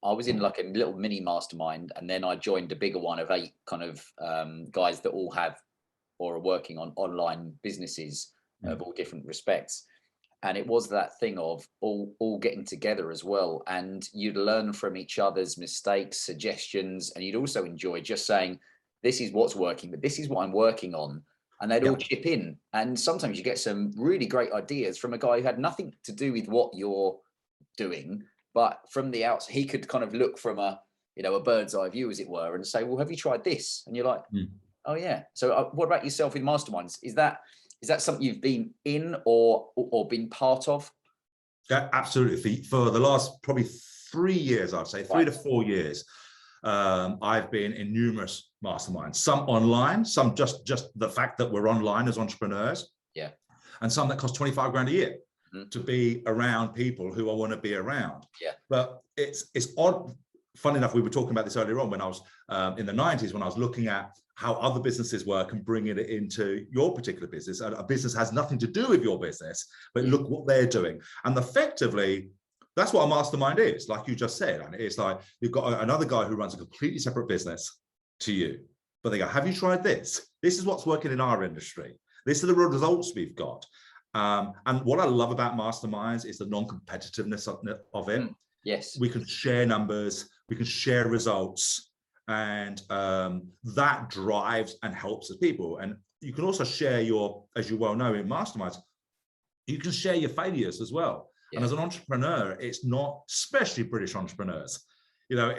I was in like a little mini mastermind, and then I joined a bigger one of 8 kind of guys that all have or are working on online businesses of all different respects. And it was that thing of all getting together as well. And you'd learn from each other's mistakes, suggestions, and you'd also enjoy just saying, this is what's working, but this is what I'm working on. And they'd all chip in. And sometimes you get some really great ideas from a guy who had nothing to do with what you're doing, but from the outside, he could kind of look from a bird's eye view, as it were, and say, well, have you tried this? And you're like, oh yeah. So what about yourself in masterminds? Is that something you've been in or been part of? Yeah, absolutely. For the last probably 3 years, I'd say 3 to 4 years, I've been in numerous masterminds, some online, some just the fact that we're online as entrepreneurs. Yeah. And some that cost 25 grand a year to be around people who I want to be around. Yeah. But it's odd. Funny enough, we were talking about this earlier on when I was in the 90s, when I was looking at how other businesses work and bringing it into your particular business. A business has nothing to do with your business, but look what they're doing. And effectively, that's what a mastermind is, like you just said. And it's like, you've got another guy who runs a completely separate business to you, but they go, have you tried this? This is what's working in our industry. These are the results we've got. And what I love about masterminds is the non-competitiveness of it. Yes. We can share numbers, we can share results, and that drives and helps the people. And you can also share your, as you well know in masterminds, you can share your failures as well. Yeah. And as an entrepreneur, it's not, especially British entrepreneurs, you know,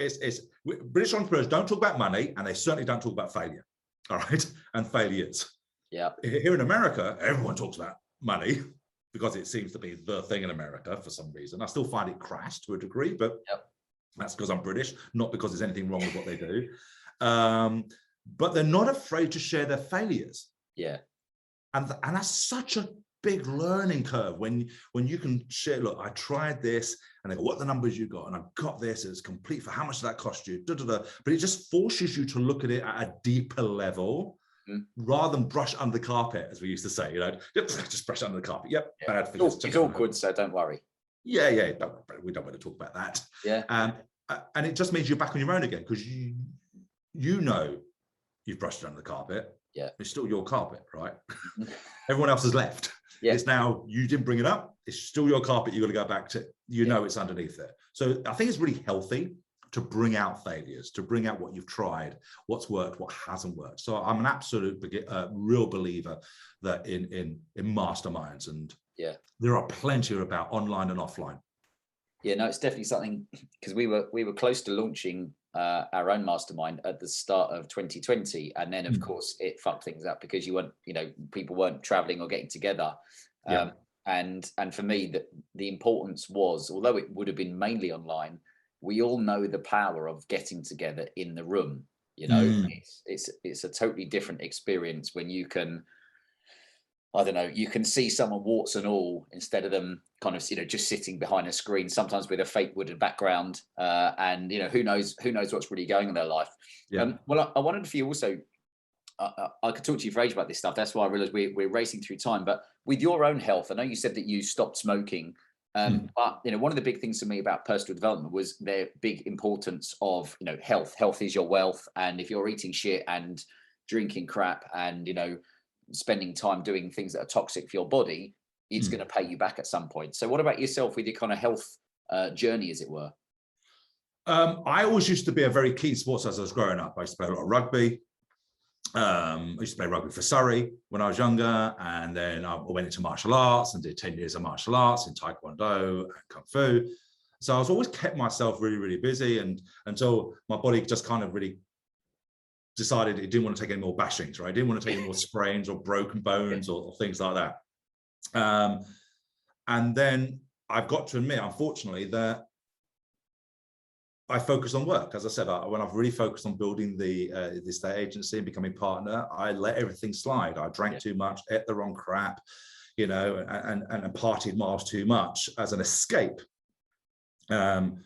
British entrepreneurs don't talk about money, and they certainly don't talk about failure. All right. And failures. Yeah. Here in America, everyone talks about money because it seems to be the thing in America for some reason. I still find it crass to a degree, but that's because I'm British, not because there's anything wrong with what they do. But they're not afraid to share their failures. Yeah. And that's such a big learning curve when you can share, look, I tried this, and they go, what are the numbers you got? And I've got this, it's complete, for how much did that cost you? Da, da, da. But it just forces you to look at it at a deeper level, rather than brush under the carpet, as we used to say, you know, just brush under the carpet. Yep, bad figures. It's awkward, so don't worry. Yeah, we don't want to talk about that. Yeah. And it just means you're back on your own again, because you know you've brushed it under the carpet. Yeah. It's still your carpet, right? Everyone else has left. Yeah. It's now, you didn't bring it up. It's still your carpet. You've got to go back to, you know, it's underneath there. So I think it's really healthy to bring out failures, to bring out what you've tried, what's worked, what hasn't worked. So I'm an absolute real believer that in masterminds, and there are plenty about online and offline. Yeah, no, it's definitely something, because we were close to launching our own mastermind at the start of 2020, and then of course it fucked things up because people weren't traveling or getting together. And for me, the importance was, although it would have been mainly online, we all know the power of getting together in the room. You know, it's a totally different experience when you can, I don't know, you can see someone warts and all, instead of them kind of, just sitting behind a screen, sometimes with a fake wooden background, and who knows what's really going on in their life. Well, I wondered if you also, I could talk to you for ages about this stuff. That's why I realized we're racing through time. But with your own health, I know you said that you stopped smoking. But one of the big things for me about personal development was their big importance of health. Health is your wealth, and if you're eating shit and drinking crap and spending time doing things that are toxic for your body, it's going to pay you back at some point. So what about yourself with your kind of health journey, as it were? I always used to be a very keen sports as I was growing up. I used to play a lot of rugby. I used to play rugby for Surrey when I was younger, and then I went into martial arts and did 10 years of martial arts in Taekwondo and Kung Fu. So I was always kept myself really, really busy, and until my body just kind of really decided it didn't want to take any more bashings, right? It didn't want to take any more sprains or broken bones or things like that. And then I've got to admit, unfortunately, that I focus on work. As I said, when I've really focused on building the estate agency and becoming partner, I let everything slide. I drank too much, ate the wrong crap, and partied miles too much as an escape. And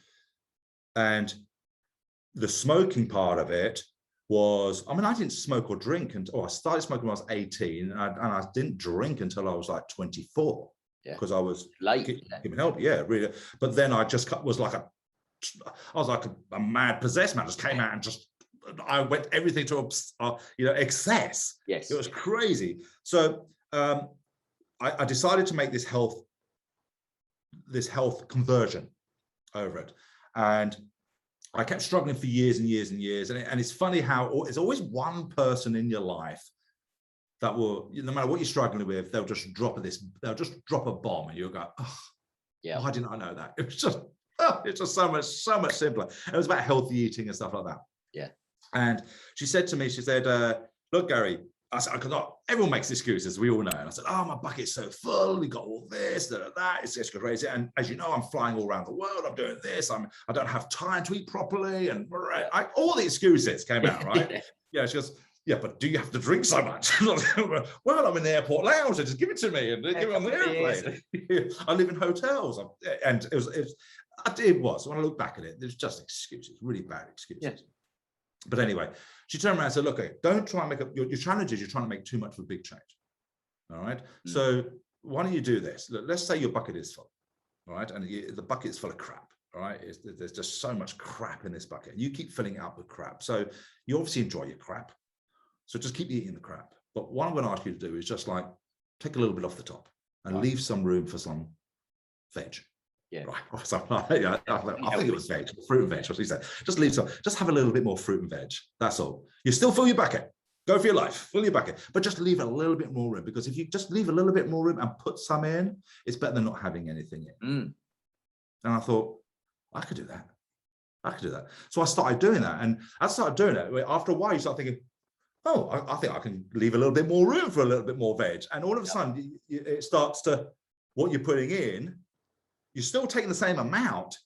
the smoking part of it was, I didn't smoke or drink until I started smoking when I was 18, and I didn't drink until I was like 24, because I was late giving help. Yeah, really. But then I just was like I was like a mad possessed man. Just came out and I went everything to excess. Yes, it was crazy. So I decided to make this health conversion over it, and I kept struggling for years and years and years. And it's funny how there's always one person in your life that will, no matter what you're struggling with, they'll just drop a bomb, and you'll go, oh, yeah, why didn't I know that? It's just so much simpler. It was about healthy eating and stuff like that. Yeah. And she said to me, look, Gary, I said, everyone makes excuses, we all know. And I said, oh, my bucket's so full. We got all this, that. It's just crazy. And as you know, I'm flying all around the world. I'm doing this. I don't have time to eat properly. And all the excuses came out, right? Yeah, she goes, yeah, but do you have to drink so much? Well, I'm in the airport lounge. Just give it to me and give it on the airplane. I live in hotels. And it was, when I look back at it, there's just excuses, really bad excuses. Yeah. But anyway, she turned around and said, look, okay, don't try and make up your challenge is you're trying to make too much of a big change. All right. So why don't you do this? Let's say your bucket is full. All right. And the bucket is full of crap. All right. There's just so much crap in this bucket. You keep filling it up with crap. So you obviously enjoy your crap. So just keep eating the crap. But what I'm going to ask you to do is just like take a little bit off the top and leave some room for some veg. Yeah. Right. Or something like that. I think it was veg, fruit and veg. What she said. Just leave some. Just have a little bit more fruit and veg. That's all. You still fill your bucket. Go for your life. Fill your bucket, but just leave a little bit more room, because if you just leave a little bit more room and put some in, it's better than not having anything in. And I thought, I could do that. I could do that. So I started doing that, and I started doing it. After a while, you start thinking, oh, I think I can leave a little bit more room for a little bit more veg, and all of a sudden, it starts to what you're putting in. You're still taking the same amount.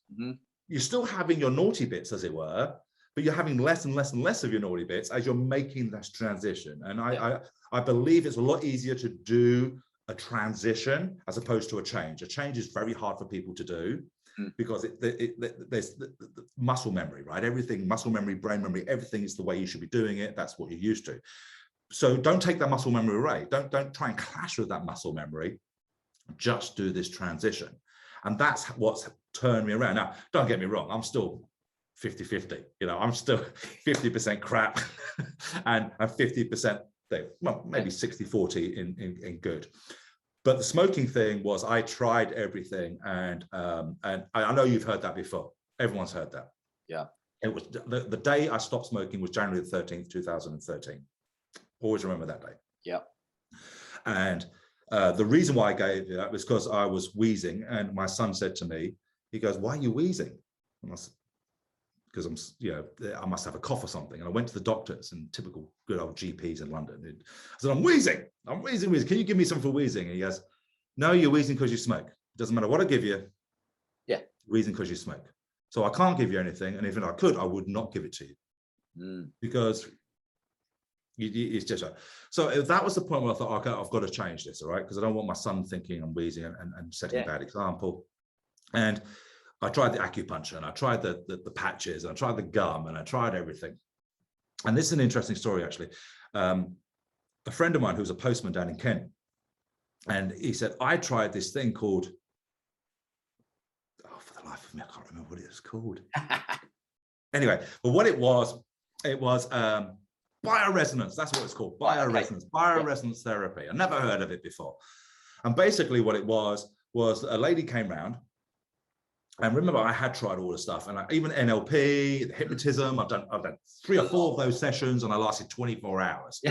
You're still having your naughty bits, as it were, but you're having less and less and less of your naughty bits as you're making this transition. And I believe it's a lot easier to do a transition as opposed to a change. A change is very hard for people to do because there's the muscle memory, right? Everything, muscle memory, brain memory, everything is the way you should be doing it. That's what you're used to. So don't take that muscle memory away. Don't try and clash with that muscle memory. Just do this transition. And that's what's turned me around. Now, don't get me wrong, I'm still 50-50. You know, I'm still 50% crap and 50%, well, maybe 60-40 in good. But the smoking thing was I tried everything, and I know you've heard that before. Everyone's heard that. Yeah. It was the day I stopped smoking was January the 13th, 2013. Always remember that day. Yeah. And the reason why I gave that was because I was wheezing, and my son said to me, he goes, "Why are you wheezing?" And I said, because I'm, you know, I must have a cough or something. And I went to the doctors, and typical good old GPs in London. I said, I'm wheezing. Can you give me something for wheezing? And he goes, no, you're wheezing because you smoke. It doesn't matter what I give you. Yeah. Wheezing because you smoke. So I can't give you anything. And if I could, I would not give it to you. Because it's just so that was the point where I thought, okay, I've got to change this, all right? Because I don't want my son thinking I'm wheezing and setting a bad example. And I tried the acupuncture, and I tried the patches, and I tried the gum, and I tried everything. And this is an interesting story, actually. A friend of mine who was a postman down in Kent, and he said, I tried this thing called, oh, for the life of me, I can't remember what it was called. Anyway, but what it was bioresonance. That's what it's called, bioresonance therapy. I never heard of it before. And basically what it was a lady came round. And remember, I had tried all the stuff, and even NLP, hypnotism. I've done 3 or 4 of those sessions, and I lasted 24 hours.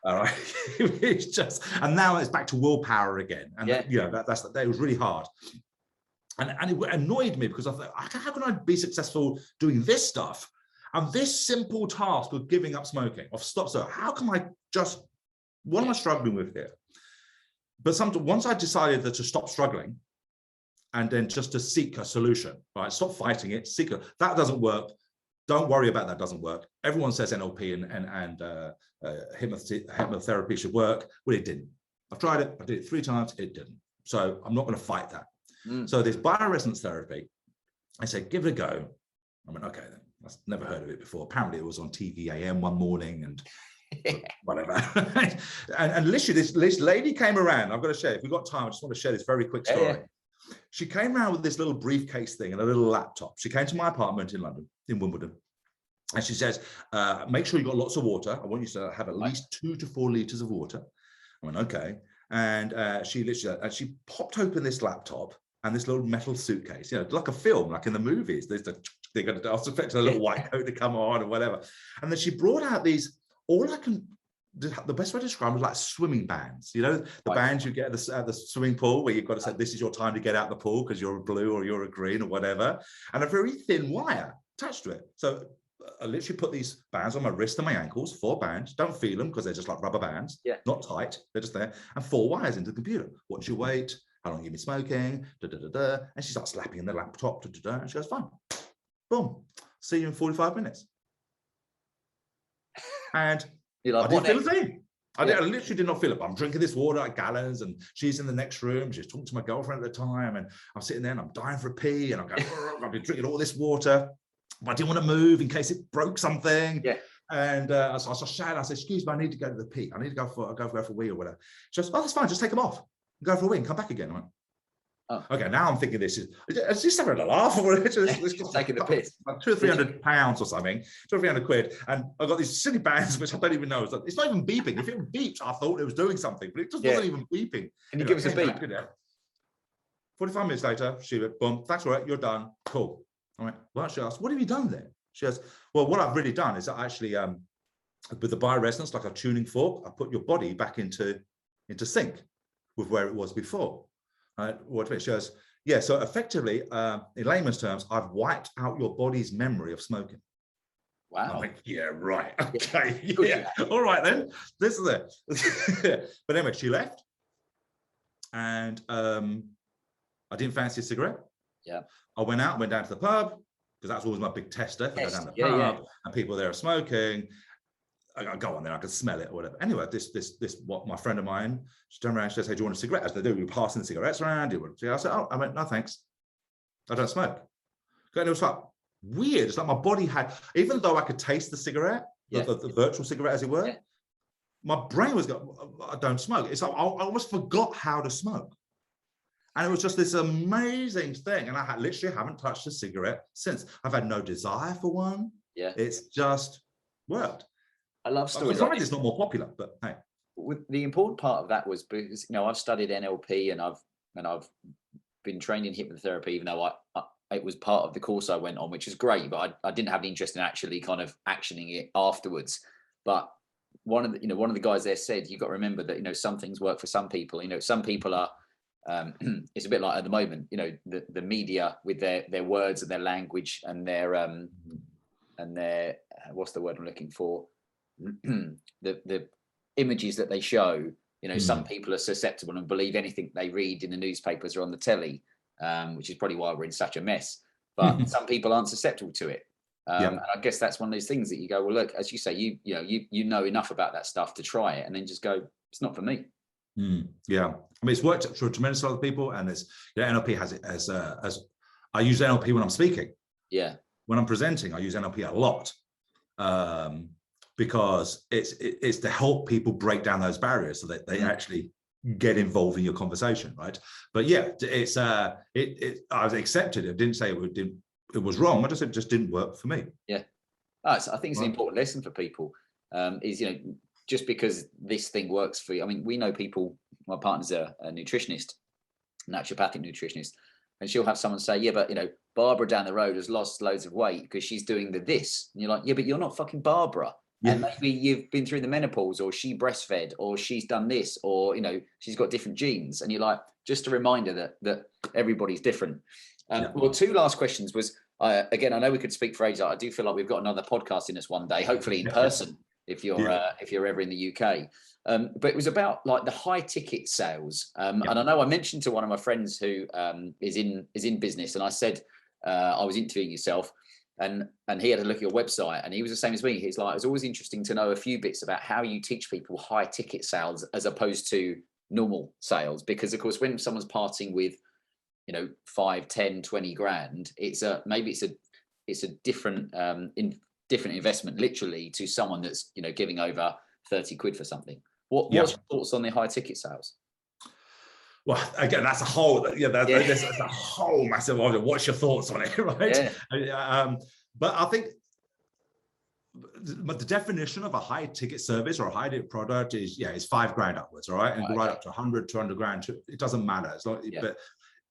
All right, it's just, and now it's back to willpower again. And you know, that was really hard, and it annoyed me because I thought, how can I be successful doing this stuff and this simple task of giving up smoking, of stop? So how can I just? What am I struggling with here? But once I decided to stop struggling, and then just to seek a solution, right? Stop fighting it, seek it. That doesn't work. Don't worry about that, doesn't work. Everyone says NLP and hypnotherapy should work. Well, it didn't. I've tried it, I did it 3 times, it didn't. So I'm not gonna fight that. So this bioresonance therapy, I said, give it a go. I went, okay then. I've never heard of it before. Apparently it was on TV AM one morning and whatever. and literally this lady came around. I've got to share, if we've got time, I just want to share this very quick story. She came around with this little briefcase thing and a little laptop. She came to my apartment in London, in Wimbledon, and she says, make sure you've got lots of water. I want you to have at least 2 to 4 liters of water. I went, okay. And she literally, she popped open this laptop and this little metal suitcase, you know, like a film, like in the movies. They're going to, I was expecting a little white coat to come on or whatever. And then she brought out these, the best way to describe it is like swimming bands, you know, the bands you get at the swimming pool where you've got to say, this is your time to get out the pool because you're a blue or you're a green or whatever, and a very thin wire attached to it. So I literally put these bands on my wrist and my ankles, 4 bands, don't feel them because they're just like rubber bands, not tight, they're just there, and 4 wires into the computer. What's your weight? How long have you been smoking? Da, da, da, da. And she starts slapping in the laptop, da, da, da, and she goes, fine. Boom. See you in 45 minutes. And I didn't feel a thing. I literally did not feel it. I'm drinking this water at gallons, and she's in the next room. She's talking to my girlfriend at the time, and I'm sitting there and I'm dying for a pee, and I'm going, I've been drinking all this water, but I didn't want to move in case it broke something. And so I shouted, I said, excuse me, I need to go to the pee. I need to go for a wee or whatever. She goes, oh, that's fine. Just take them off. Go for a wee and come back again. I went, oh. Okay, now I'm thinking is this having a laugh? Or it's just taking the piss. Like 200 or 300 pounds or something, 200 or 300 quid. And I've got these silly bands, which I don't even know. It's not even beeping. If it beeps, I thought it was doing something, but it just wasn't even beeping. Can you give us a beep? 45 minutes later, she went, boom, that's all right, you're done. Cool. I went, well, she asked, what have you done then? She goes, well, what I've really done is actually, with the bioresonance, like a tuning fork, I put your body back into sync with where it was before. What she goes, yeah, so effectively, in layman's terms, I've wiped out your body's memory of smoking. Wow. I'm like, yeah, right. Okay. Yeah. All right, then. This is it. But anyway, she left. And I didn't fancy a cigarette. Yeah. I went down to the pub, because that's always my big tester. If I go down to the pub and people there are smoking, I go on there, I can smell it or whatever. Anyway, what my friend of mine, she turned around, she said, hey, do you want a cigarette? As they do, we were passing the cigarettes around. I said, oh, I went, no, thanks. I don't smoke. And it was like weird. It's like my body had, even though I could taste the cigarette, the virtual cigarette, as it were, my brain was going, I don't smoke. It's like I almost forgot how to smoke. And it was just this amazing thing. And I literally haven't touched a cigarette since. I've had no desire for one. Yeah. It's just worked. I love stories. Sometimes it's not more popular, but hey. The important part of that was because I've studied NLP and I've been trained in hypnotherapy, even though it was part of the course I went on, which is great, but I didn't have the interest in actually kind of actioning it afterwards. But one of the guys there said, you've got to remember that some things work for some people. Some people are. It's a bit like at the moment, the media with their words and their language and their what's the word I'm looking for? the images that they show. Some people are susceptible and believe anything they read in the newspapers or on the telly, which is probably why we're in such a mess. But some people aren't susceptible to it. And I guess that's one of those things that you go, well, look, as you say, you know enough about that stuff to try it, and then just go, it's not for me. Yeah, I mean, it's worked for a tremendous lot of people, and it's NLP has it as I use NLP when I'm speaking. Yeah, when I'm presenting, I use NLP a lot because it's to help people break down those barriers so that they actually get involved in your conversation, right? But yeah, it's I was accepted it. I didn't say it was wrong. I just said it just didn't work for me. Yeah, so I think it's an important lesson for people. Is just because this thing works for you. I mean, we know people, my partner's a nutritionist, naturopathic nutritionist, and she'll have someone say, yeah, but Barbara down the road has lost loads of weight because she's doing this. And you're like, yeah, but you're not fucking Barbara. Yeah. And maybe you've been through the menopause, or she breastfed, or she's done this, or, she's got different genes. And you're like, just a reminder that everybody's different. Well, 2 last questions was, again, I know we could speak for ages. I do feel like we've got another podcast in us one day, hopefully in person. If you're ever in the UK, but it was about like the high ticket sales, and I know I mentioned to one of my friends who is in business, and I said I was interviewing yourself, and he had a look at your website, and he was the same as me. He's like, it's always interesting to know a few bits about how you teach people high ticket sales as opposed to normal sales, because of course when someone's parting with 5, 10, 20 grand, it's a different different investment literally to someone that's giving over 30 quid for something. What's your thoughts on the high ticket sales? Well, again, that's a whole that's a whole massive order. What's your thoughts on it, right? But I think the definition of a high ticket service or a high ticket product is is 5 grand upwards, all right, and right up to 100, 200 grand. It doesn't matter. It's not, but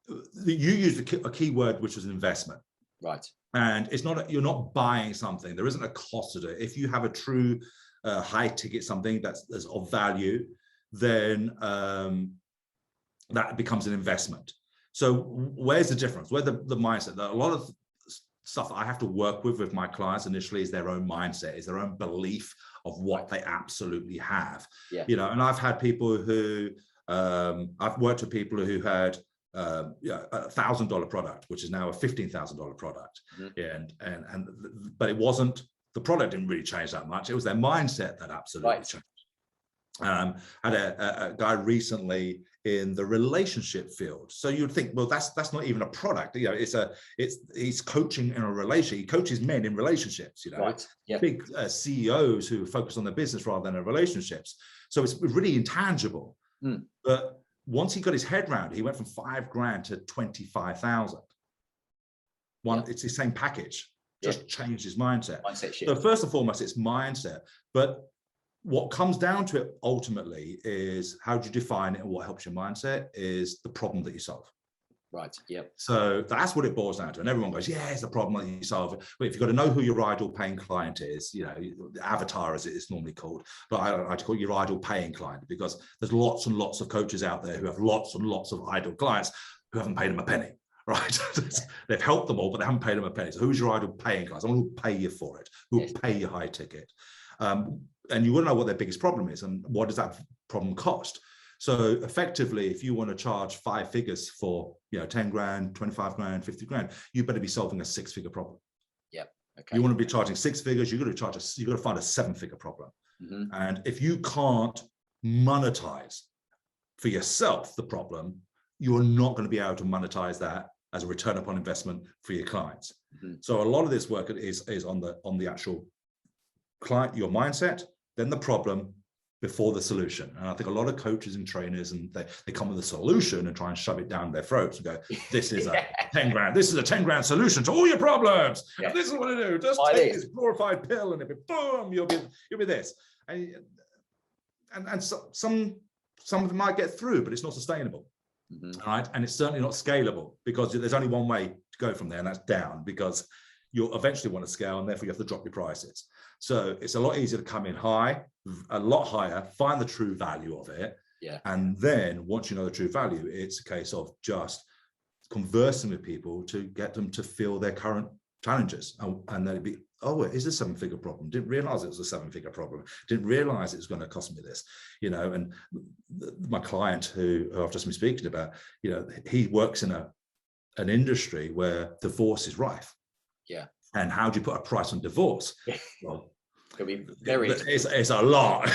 you used a key word, which was investment. Right. And it's not, you're not buying something. There isn't a cost to it. If you have a true high ticket, something that's of value, then that becomes an investment. So where's the difference? Where's the mindset? That a lot of stuff that I have to work with my clients initially is their own mindset, is their own belief of what they absolutely have. You know, and I've had people who, I've worked with people who had $1,000 product, which is now a $15,000 product. But it wasn't, the product didn't really change that much. It was their mindset that absolutely changed. Had a guy recently in the relationship field. So you'd think, well, that's not even a product. You know, he's coaching in a relationship. He coaches men in relationships. You know, big CEOs who focus on their business rather than their relationships. So it's really intangible. But once he got his head around it, he went from $5,000 to 25,000. It's the same package, just changed his mindset. So first and foremost, it's mindset. But what comes down to it ultimately is how do you define it, and what helps your mindset is the problem that you solve. So that's what it boils down to. And everyone goes, yeah, it's the problem that you solve. But if you've got to know who your ideal paying client is, you know, the avatar as it is normally called, but I like to call it your ideal paying client, because there's lots and lots of coaches out there who have lots and lots of ideal clients who haven't paid them a penny, right? They've helped them all, but they haven't paid them a penny. So who's your ideal paying client? Someone who will pay you for it, who will pay you high ticket. And you want to know what their biggest problem is and what does that problem cost. So effectively, if you want to charge 5 figures for, you know, 10 grand, 25 grand, 50 grand, you better be solving a 6-figure problem. You want to be charging 6 figures, you've got to find a 7-figure problem. And if you can't monetize for yourself the problem, you're not going to be able to monetize that as a return upon investment for your clients. So a lot of this work is on the actual client, your mindset, then the problem, before the solution. And I think a lot of coaches and trainers, and they come with a solution and try and shove it down their throats and go, this is a 10 grand, this is a 10 grand solution to all your problems. And this is what I do. Just take this glorified pill and if it, boom, you'll be this. And some of them might get through, but it's not sustainable. Right? And it's certainly not scalable, because there's only one way to go from there, and that's down, because you'll eventually want to scale, and therefore you have to drop your prices. So it's a lot easier to come in high, a lot higher, find the true value of it. And then once you know the true value, it's a case of just conversing with people to get them to feel their current challenges. And then it'd be, oh, it is a 7-figure problem. Didn't realize it was a 7-figure problem. Didn't realize it was going to cost me this, you know. And my client who I've just been speaking about, you know, he works in an industry where divorce is rife. And how do you put a price on divorce? Well, it's a lot,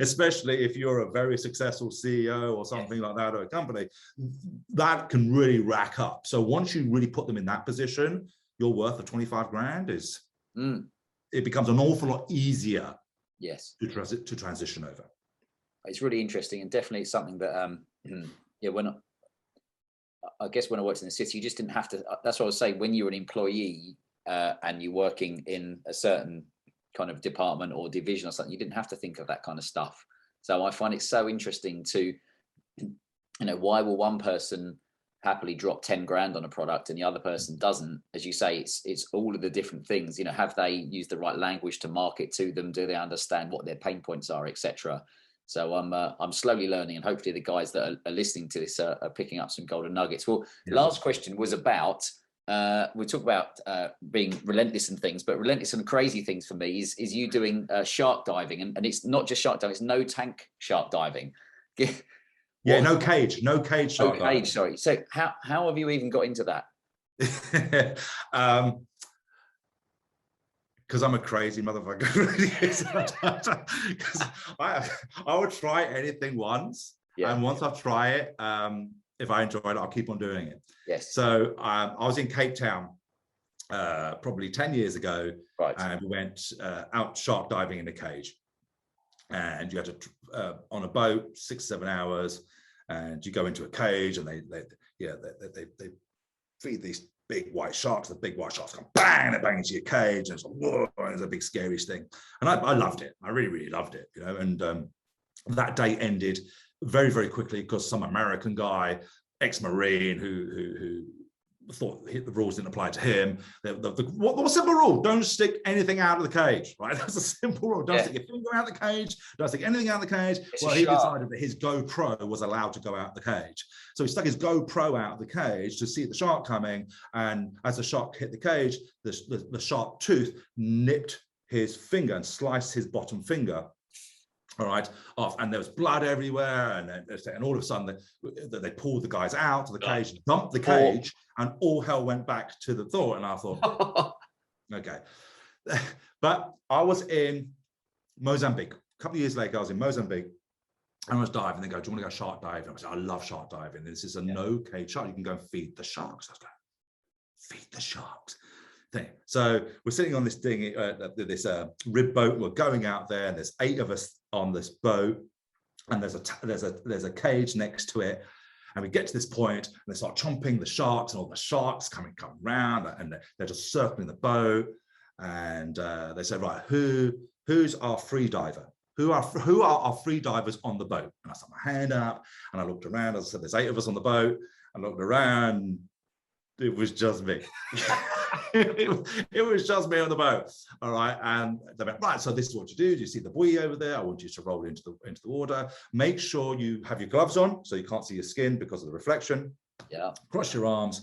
especially if you're a very successful CEO or something like that, or a company, that can really rack up. So once you really put them in that position, your worth of 25 grand is, it becomes an awful lot easier to transition over. It's really interesting, and definitely it's something that, I guess when I worked in the city, you just didn't have to, that's what I was saying, when you're an employee, and you're working in a certain kind of department or division or something, you didn't have to think of that kind of stuff. So I find it so interesting to, you know, why will one person happily drop 10 grand on a product and the other person doesn't? As you say, it's all of the different things. You know, have they used the right language to market to them? Do they understand what their pain points are, etc.? So I'm slowly learning, and hopefully the guys that are listening to this are picking up some golden nuggets. Well, the last question was about, we talk about being relentless and things, but relentless and crazy things for me is you doing shark diving, and it's not just shark diving, it's no tank shark diving. No cage shark diving. Sorry. So how have you even got into that? Because I'm a crazy motherfucker. Because I would try anything once, and once I try it, if I enjoy it, I'll keep on doing it. So I was in Cape Town probably 10 years ago, and we went out shark diving in a cage. And you had to on a boat 6-7 hours, and you go into a cage, and they feed these big white sharks. The big white sharks come bang, they bang into your cage, and it's like, whoa, and it's a big scary thing. And I loved it. I really, really loved it, you know. And that day ended very, very quickly because some American guy, ex-Marine, who thought the rules didn't apply to him. What was a simple rule? Don't stick anything out of the cage, right? That's a simple rule. Don't stick your finger out of the cage. Don't stick anything out of the cage. Well, he decided that his GoPro was allowed to go out the cage. So he stuck his GoPro out of the cage to see the shark coming. And as the shark hit the cage, the sharp tooth nipped his finger and sliced his bottom finger, all right, off, and there was blood everywhere, and all of a sudden they pulled the guys out of the cage, dumped the cage, and all hell went back to the thought. And I thought, okay. But I was in Mozambique. A couple of years later, I was in Mozambique, and I was diving. They go, do you want to go shark diving? I said, I love shark diving. This is a no-cage shark. You can go and feed the sharks. I was going, feed the sharks. Thing. So we're sitting on this thing, this rib boat. We're going out there, and there's 8 of us on this boat, and there's a cage next to it. And we get to this point, and they start chomping the sharks, and all the sharks come around, and they're just circling the boat. And they say, right, who's our free diver? Who are our free divers on the boat? And I stuck my hand up, and I looked around. As I said, there's 8 of us on the boat. I looked around. It was just me. It was just me on the boat. All right. And they went, right, so this is what you do. Do you see the buoy over there? I want you to roll into the water. Make sure you have your gloves on so you can't see your skin because of the reflection. Yeah. Cross your arms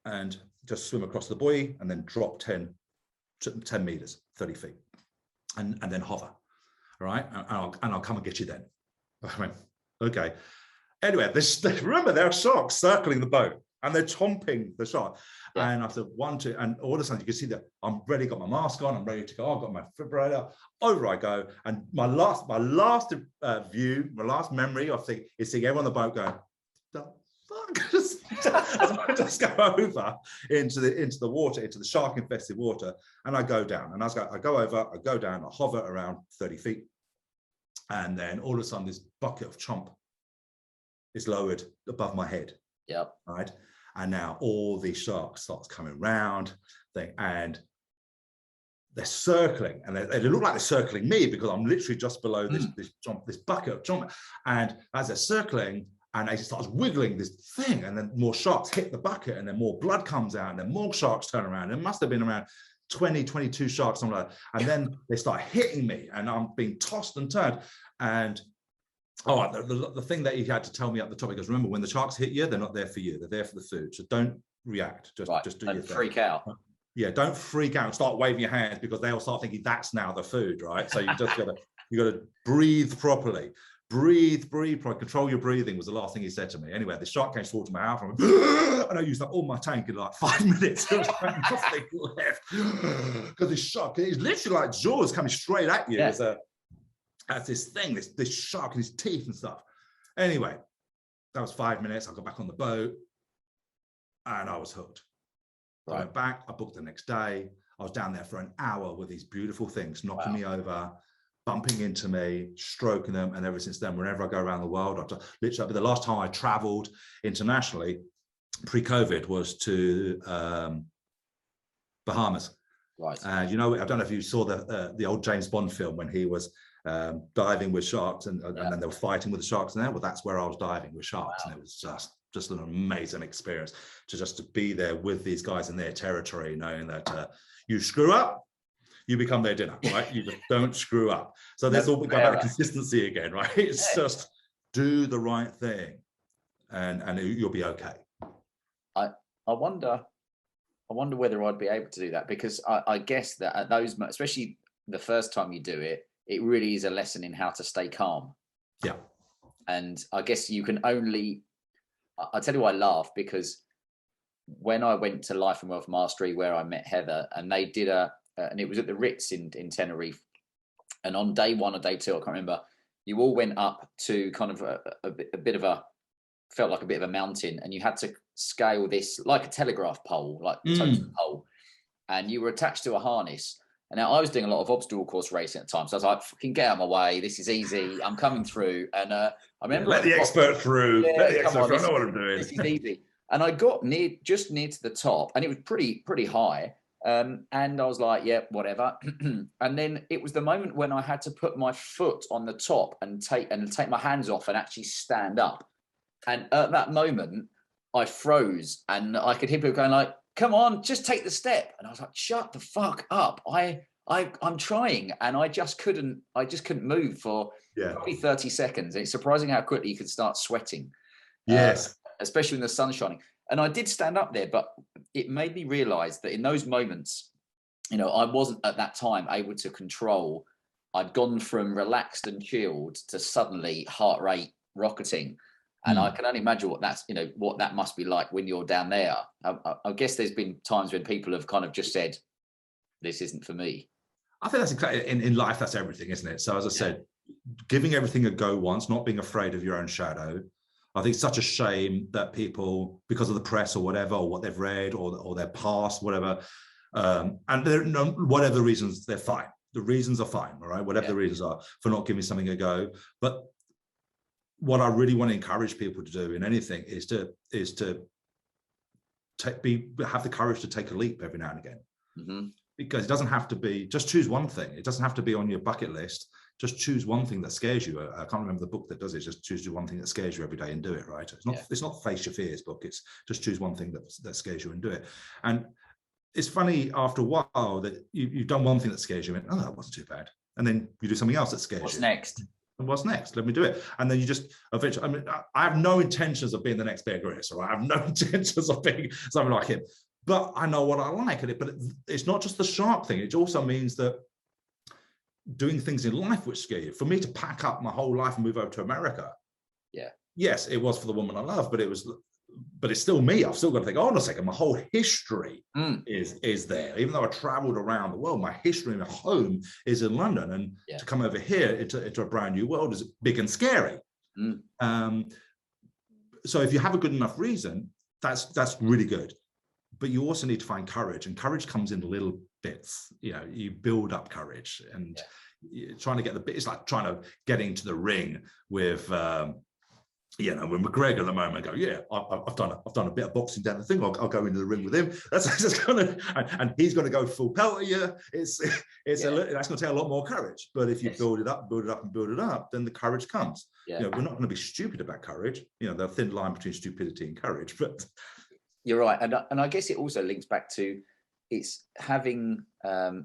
and just swim across the buoy, and then drop 10 meters, 30 feet, and then hover. All right. And I'll come and get you then. I went, okay. Anyway, remember, there are sharks circling the boat, and they're chomping the shark. Yeah. And after 1, 2, and all of a sudden you can see that I'm ready, got my mask on, I'm ready to go. I've got my defibrillator. Over I go. And my last view, my last memory of is seeing everyone on the boat going, the fuck? As I just go over into the water, into the shark-infested water, and I go down. And I go over, I go down, I hover around 30 feet. And then all of a sudden this bucket of chomp is lowered above my head. Yep. Right. And now all these sharks starts coming around, and they're circling, and they look like they're circling me because I'm literally just below this bucket of chomp. And as they're circling, and it starts wiggling this thing, and then more sharks hit the bucket, and then more blood comes out, and then more sharks turn around. There must have been around 20, 22 sharks, something like that. And then they start hitting me, and I'm being tossed and turned. And the thing that he had to tell me at the top, because remember, when the sharks hit you, they're not there for you, they're there for the food. So don't react, just do your thing. Freak out. Yeah, don't freak out and start waving your hands, because they'll start thinking that's now the food, right? So you just gotta breathe properly. Breathe properly. Control your breathing was the last thing he said to me. Anyway, the shark came towards my mouth, and I used up all my tank in like 5 minutes. There was nothing left, because this shark is literally like jaws coming straight at you. Yeah. As this thing, this shark in his teeth and stuff. Anyway, that was 5 minutes. I got back on the boat, and I was hooked. Right. I went back. I booked the next day. I was down there for an hour with these beautiful things knocking me over, bumping into me, stroking them. And ever since then, whenever I go around the world, literally, the last time I traveled internationally pre-COVID was to Bahamas. Right. And I don't know if you saw the old James Bond film when he was diving with sharks, and then they were fighting with the sharks in there. Well, that's where I was diving with sharks, and it was just an amazing experience to be there with these guys in their territory, knowing that you screw up, you become their dinner, right? You just don't screw up. So there's all about that consistency again, right? It's just do the right thing, and you'll be okay. I wonder whether I'd be able to do that, because I guess that at those, especially the first time you do it, it really is a lesson in how to stay calm. Yeah. And I guess you can only, I'll tell you why I laugh, because when I went to Life and Wealth Mastery, where I met Heather, and they did and it was at the Ritz in Tenerife. And on day 1 or day 2, I can't remember, you all went up to kind of a bit of felt like a bit of a mountain, and you had to scale this like a telegraph pole, like a totem pole, and you were attached to a harness. And now I was doing a lot of obstacle course racing at the time, so I was like, "Fucking get out of my way! This is easy. I'm coming through." And I remember, let the expert through. Let the expert through. I know what I'm doing. This is easy. And I got just near to the top, and it was pretty high. And I was like, "Yeah, whatever." And then it was the moment when I had to put my foot on the top and take my hands off and actually stand up. And at that moment, I froze, and I could hear people going like, come on, just take the step. And I was like, shut the fuck up. I'm trying, and I just couldn't move for probably 30 seconds. It's surprising how quickly you could start sweating. Yes. Especially when the sun's shining. And I did stand up there, but it made me realize that in those moments, I wasn't at that time able to control. I'd gone from relaxed and chilled to suddenly heart rate rocketing. And I can only imagine what what that must be like when you're down there. I guess there's been times when people have kind of just said, this isn't for me. I think that's exactly, in life, that's everything, isn't it? So as I said, giving everything a go once, not being afraid of your own shadow. I think it's such a shame that people, because of the press or whatever, or what they've read or their past, whatever, and whatever the reasons, they're fine. The reasons are fine, all right? Whatever the reasons are for not giving something a go. But what I really want to encourage people to do in anything is to have the courage to take a leap every now and again. Mm-hmm. Because it doesn't have to be, just choose one thing. It doesn't have to be on your bucket list. Just choose one thing that scares you. I can't remember the book that does it. Just choose one thing that scares you every day and do it, right? It's not Face Your Fears book. It's just choose one thing that scares you and do it. And it's funny, after a while, that you've done one thing that scares you and, oh, that wasn't too bad. And then you do something else that scares you. What's next? And what's next? Let me do it. And then you just eventually, I mean, I have no intentions of being the next Bear Grylls, or I have no intentions of being something like him. But I know what I like at it. But it's not just the shark thing. It also means that doing things in life which scare you. For me to pack up my whole life and move over to America. Yeah. Yes, it was for the woman I love, but it's still me. I've still got to think, hold on a second, my whole history is there. Even though I traveled around the world, my history and my home is in London. And to come over here into a brand new world is big and scary. So if you have a good enough reason, that's really good. But you also need to find courage, and courage comes in little bits. You build up courage, and trying to get it's like trying to get into the ring with, with McGregor at the moment. I go, I've done a bit of boxing down the thing. I'll go into the ring with him. That's kind of, and he's going to go full pelt at you. That's going to take a lot more courage. But if you build it up, then the courage comes. We're not going to be stupid about courage. There's a thin line between stupidity and courage, but. You're right. And I guess it also links back to it's having,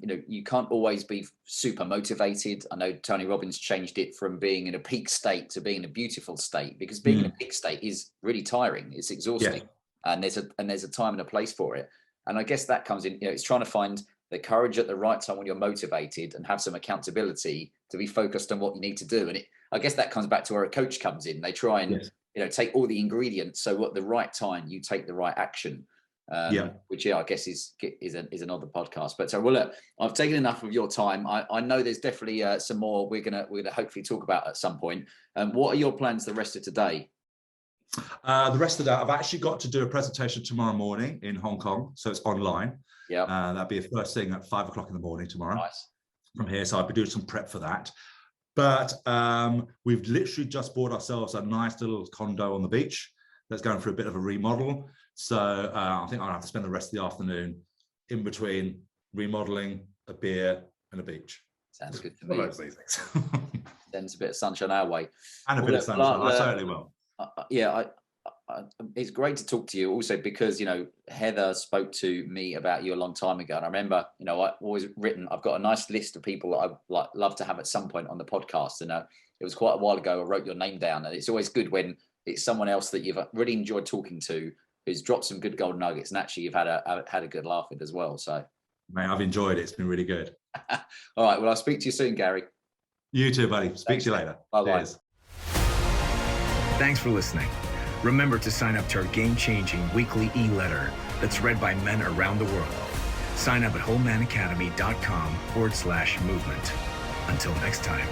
you can't always be super motivated. I know Tony Robbins changed it from being in a peak state to being in a beautiful state, because being in a peak state is really tiring. It's exhausting. And there's a time and a place for it. And I guess that comes in, it's trying to find the courage at the right time when you're motivated and have some accountability to be focused on what you need to do. And I guess that comes back to where a coach comes in. They try and, take all the ingredients. So at the right time, you take the right action, which I guess is another podcast. But so, well, look, I've taken enough of your time. I know there's definitely some more we're gonna hopefully talk about at some point. What are your plans the rest of today? The rest of that, I've actually got to do a presentation tomorrow morning in Hong Kong, so it's online. Yeah, that'll be a first thing at 5 o'clock in the morning tomorrow. Nice. From here, so I'll be doing some prep for that. But we've literally just bought ourselves a nice little condo on the beach that's going through a bit of a remodel. So I think I'll have to spend the rest of the afternoon in between remodeling, a beer, and a beach. Sounds good to me. Sends a bit of sunshine our way. And a bit of sunshine. I certainly will. It's great to talk to you also because, Heather spoke to me about you a long time ago. And I remember, I've always I've got a nice list of people that I'd love to have at some point on the podcast. And it was quite a while ago, I wrote your name down. And it's always good when it's someone else that you've really enjoyed talking to, who's dropped some good gold nuggets. And actually you've had a good laugh with as well. So, mate, I've enjoyed it. It's been really good. All right. Well, I'll speak to you soon, Gary. You too, buddy. Speak to you later. Bye-bye. Thanks for listening. Remember to sign up to our game-changing weekly eLetter that's read by men around the world. Sign up at wholemanacademy.com/movement. Until next time.